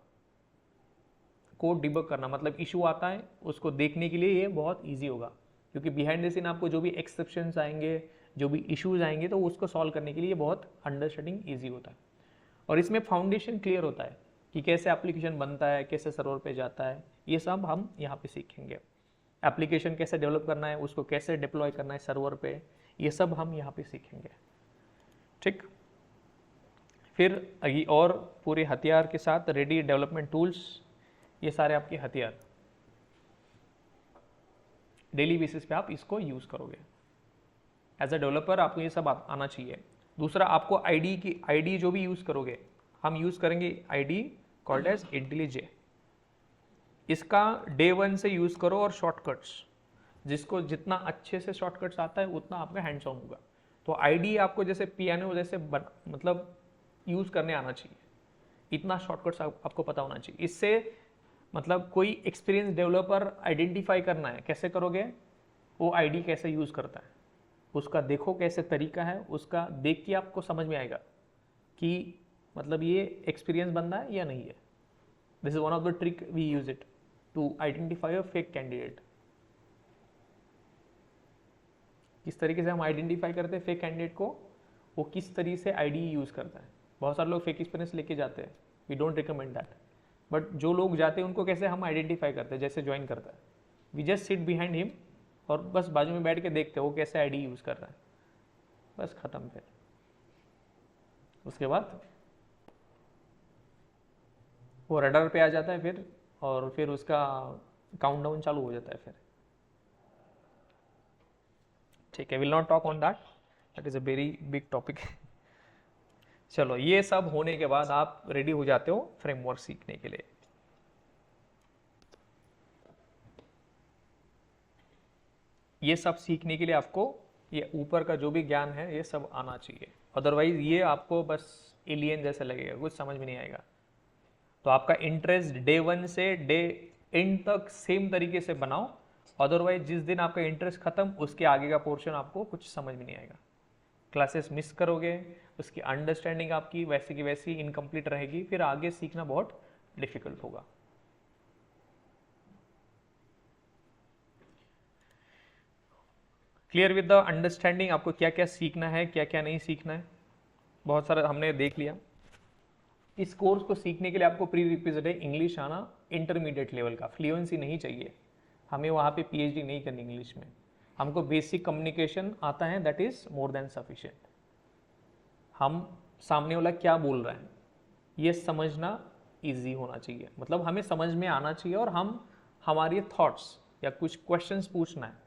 कोड डिबग करना मतलब इशू आता है उसको देखने के लिए ये बहुत इजी होगा, क्योंकि बिहाइंड द सीन आपको जो भी एक्सेप्शंस आएंगे, जो भी इश्यूज आएंगे, तो उसको सॉल्व करने के लिए बहुत अंडरस्टैंडिंग ईजी होता है। और इसमें फाउंडेशन क्लियर होता है कि कैसे एप्लीकेशन बनता है, कैसे सर्वर पे जाता है, ये सब हम यहाँ पे सीखेंगे। एप्लीकेशन कैसे डेवलप करना है, उसको कैसे डिप्लॉय करना है सर्वर पे, ये सब हम यहाँ पे सीखेंगे, ठीक? फिर ये और पूरे हथियार के साथ रेडी डेवलपमेंट टूल्स, ये सारे आपके हथियार डेली बेसिस पे आप इसको यूज़ करोगे। एज अ डेवलपर आपको ये सब आना चाहिए। दूसरा, आपको आईडी जो भी यूज़ करोगे, हम यूज़ करेंगे आईडी कॉल्ड एज IntelliJ। इसका डे 1 से यूज़ करो और शॉर्टकट्स, जिसको जितना अच्छे से शॉर्टकट्स आता है उतना आपका हैंड्स ऑन होगा। तो आईडी आपको जैसे पियानो जैसे मतलब यूज़ करने आना चाहिए, इतना शॉर्टकट्स आपको पता होना चाहिए। इससे मतलब कोई एक्सपीरियंस डेवलपर आइडेंटिफाई करना है, कैसे करोगे? वो आईडी कैसे यूज़ करता है उसका देखो कैसे तरीका है, उसका देख के आपको समझ में आएगा कि मतलब ये एक्सपीरियंस बंदा है या नहीं है। This is one of the trick we use it to identify a fake candidate. किस तरीके से हम आइडेंटिफाई करते हैं फेक कैंडिडेट को, वो किस तरीके से आईडी यूज़ करता है। बहुत सारे लोग फेक एक्सपीरियंस लेके जाते हैं, we don't recommend that. But जो लोग जाते हैं उनको कैसे हम आइडेंटिफाई करते हैं, जैसे ज्वाइन करता है, we just sit behind him और बस बाजू में बैठ के देखते हैं वो कैसे आईडी यूज़ कर रहा है, बस ख़त्म। फिर उसके बाद वो रडार पे आ जाता है फिर, और फिर उसका काउंटडाउन चालू हो जाता है फिर। ठीक है, will not talk on that, that is a very big topic. चलो, ये सब होने के बाद आप रेडी हो जाते हो फ्रेमवर्क सीखने के लिए। ये सब सीखने के लिए आपको ये ऊपर का जो भी ज्ञान है ये सब आना चाहिए, अदरवाइज ये आपको बस एलियन जैसा लगेगा, कुछ समझ में नहीं आएगा। तो आपका इंटरेस्ट डे 1 से डे एंड तक सेम तरीके से बनाओ, अदरवाइज जिस दिन आपका इंटरेस्ट खत्म उसके आगे का पोर्शन आपको कुछ समझ में नहीं आएगा, क्लासेस मिस करोगे, उसकी अंडरस्टैंडिंग आपकी वैसी की वैसी इनकम्प्लीट रहेगी, फिर आगे सीखना बहुत डिफिकल्ट होगा। क्लियर विद द अंडरस्टैंडिंग आपको क्या क्या सीखना है, क्या क्या नहीं सीखना है, बहुत सारा हमने देख लिया। इस कोर्स को सीखने के लिए आपको प्री रिक्विजिट है इंग्लिश आना इंटरमीडिएट लेवल का, फ्लुएंसी नहीं चाहिए हमें, वहाँ पे PhD नहीं करनी इंग्लिश में, हमको बेसिक कम्युनिकेशन आता है, that is more than sufficient. हम सामने वाला क्या बोल रहा है ये समझना इजी होना चाहिए, मतलब हमें समझ में आना चाहिए, और हम हमारे थॉट्स या कुछ क्वेश्चंस पूछना है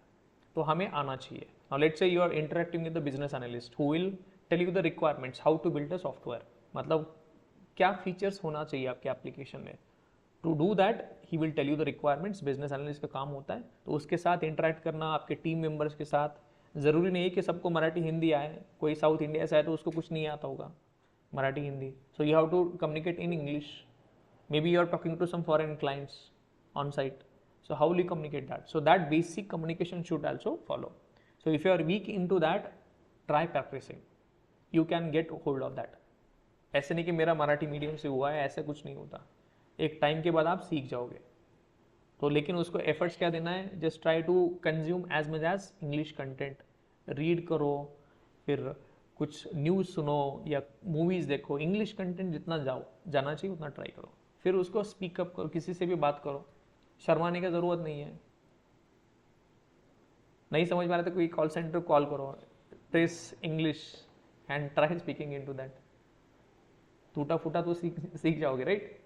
तो हमें आना चाहिए। Now let's say you are interacting with the business analyst who will tell you the requirements, how to build a software, मतलब क्या फीचर्स होना चाहिए आपके एप्लीकेशन में। To do that he will tell you the requirements, business analyst का काम होता है। तो उसके साथ इंटरेक्ट करना, आपके टीम मेंबर्स के साथ, ज़रूरी नहीं है कि सबको मराठी हिंदी आए, कोई साउथ इंडिया से आए तो उसको कुछ नहीं आता होगा Marathi Hindi, so you have to communicate in English, maybe you are talking to some foreign clients on site, so how will you communicate that? So that basic communication should also follow. So if you are weak into that, try practicing, you can get hold of that. ऐसे नहीं कि मेरा मराठी मीडियम से हुआ है, ऐसा कुछ नहीं होता, एक टाइम के बाद आप सीख जाओगे। तो लेकिन उसको एफर्ट्स क्या देना है, just try to consume as much as English content, read करो, फिर कुछ न्यूज़ सुनो या मूवीज़ देखो, इंग्लिश कंटेंट जितना जाना चाहिए उतना ट्राई करो, फिर उसको स्पीकअप करो, किसी से भी बात करो, शर्माने की ज़रूरत नहीं है। नहीं समझ में आ रहा था कोई कॉल सेंटर कॉल करो, press English and try speaking into that, टूटा फूटा तो सीख जाओगे, राइट।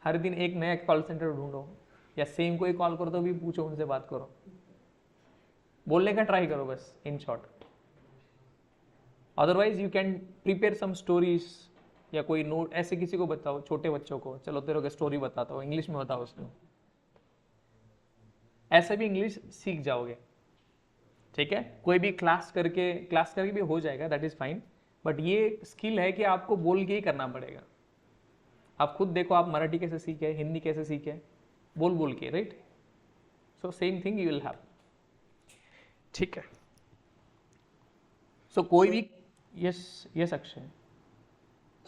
हर दिन एक नया कॉल सेंटर ढूंढो या सेम कोई कॉल करो तो भी पूछो, उनसे बात करो, बोलने का ट्राई करो बस, in short. Otherwise you can prepare some stories या कोई नोट, ऐसे किसी को बताओ, छोटे बच्चों को, चलो तेरे को स्टोरी बताता हूँ, इंग्लिश में बताओ उसको, ऐसे भी इंग्लिश सीख जाओगे। ठीक है, कोई भी क्लास करके भी हो जाएगा, दैट इज फाइन, बट ये स्किल है कि आपको बोल के ही करना पड़ेगा। आप खुद देखो, आप मराठी कैसे सीखे, हिंदी कैसे सीखे, बोल के, right. So same thing you will have. ठीक है, सो कोई भी, यस अक्षय,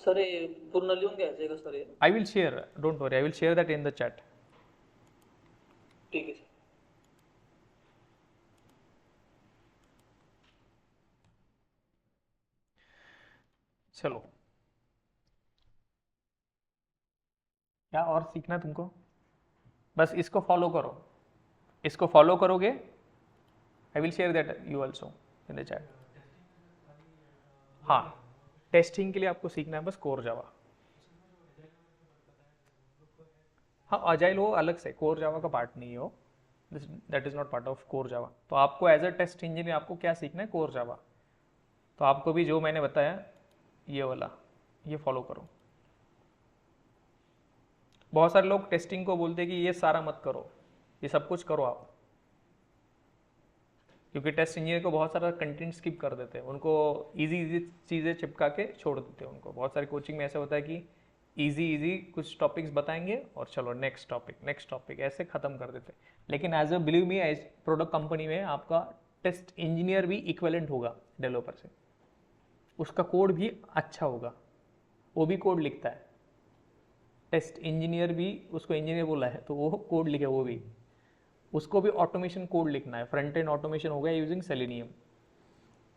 सर हे पूर्ण लिहून घ्यायचंय का सर हे? I will share, don't worry, I will share that in the chat. ठीक आहे सर. चलो, क्या और सीखना है तुमको, बस इसको फॉलो करो, इसको फॉलो करोगे, आई will share that you also in the chat. हाँ, टेस्टिंग के लिए आपको सीखना है बस कोर जावा। हाँ अजाइल वो अलग से, कोर जावा का पार्ट नहीं है वो, that is not part of core Java. तो आपको एज अ टेस्ट इंजीनियर आपको क्या सीखना है, कोर जावा। तो आपको भी जो मैंने बताया ये वाला, ये फॉलो करो। बहुत सारे लोग टेस्टिंग को बोलते हैं कि ये सारा मत करो, ये सब कुछ करो आप, क्योंकि टेस्ट इंजीनियर को बहुत सारा कंटेंट स्किप कर देते हैं, उनको इजी इजी चीज़ें चिपका के छोड़ देते हैं उनको। बहुत सारी कोचिंग में ऐसा होता है कि इजी इजी कुछ टॉपिक्स बताएंगे और चलो नेक्स्ट टॉपिक ऐसे ख़त्म कर देते हैं। लेकिन as a believe me, as product company में आपका टेस्ट इंजीनियर भी इक्विवेलेंट होगा डेवलपर से, उसका कोड भी अच्छा होगा, वो भी कोड लिखता है। टेस्ट इंजीनियर भी, उसको इंजीनियर बोला है तो वो कोड लिखे, वो भी उसको भी ऑटोमेशन कोड लिखना है। फ्रंट एंड ऑटोमेशन हो गया using selenium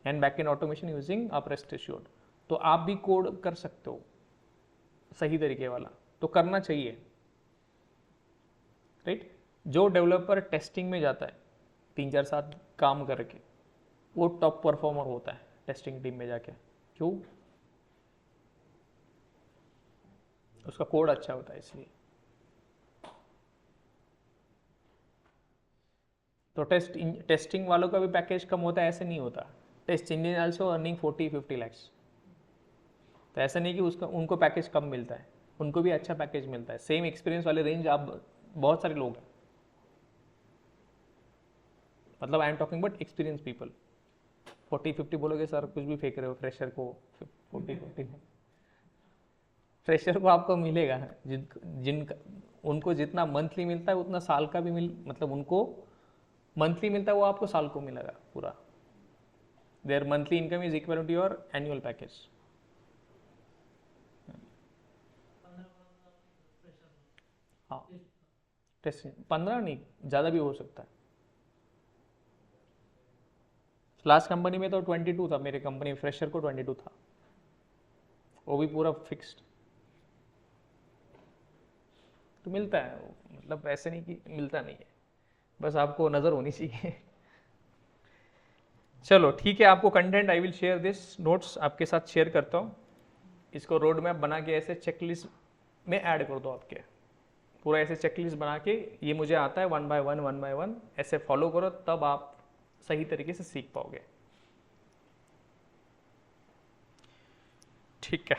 and back and automation using rest assured. तो आप भी कोड कर सकते हो सही तरीके वाला, तो करना चाहिए, राइट। जो डेवलपर टेस्टिंग में जाता है 3-4 साल काम करके, वो टॉप परफॉर्मर होता है टेस्टिंग टीम में जाके। क्यों? उसका कोड अच्छा होता है इसलिए। तो टेस्टिंग वालों का भी पैकेज कम होता है ऐसे नहीं होता। Test engineer also earning 40-50 lakhs. तो ऐसा नहीं कि उसका उनको पैकेज कम मिलता है, उनको भी अच्छा पैकेज मिलता है। सेम एक्सपीरियंस वाले रेंज आप बहुत सारे लोग हैं, मतलब I am talking about experience people. 40-50 बोलोगे सर कुछ भी फेंक रहे हो, फ्रेशर को 40-50 फ्रेशर को आपको मिलेगा जिनका उनको जितना मंथली मिलता है उतना साल का भी मतलब उनको मंथली मिलता है वो आपको साल को मिलेगा पूरा। There monthly income is equal to your annual package. हाँ टेस्ट 15 नहीं, ज़्यादा भी हो सकता है। लास्ट कंपनी में तो 22 था, मेरे कंपनी फ्रेशर को 22 था, वो भी पूरा फिक्स्ड। तो मिलता है, मतलब ऐसे नहीं कि मिलता नहीं है, बस आपको नज़र होनी चाहिए। चलो ठीक है, आपको content I will share this notes आपके साथ शेयर करता हूँ। इसको रोड मैप बना के ऐसे चेकलिस्ट में ऐड कर दो आपके, पूरा ऐसे चेकलिस्ट बना के, ये मुझे आता है 1 बाय 1 ऐसे फॉलो करो, तब आप सही तरीके से सीख पाओगे। ठीक है।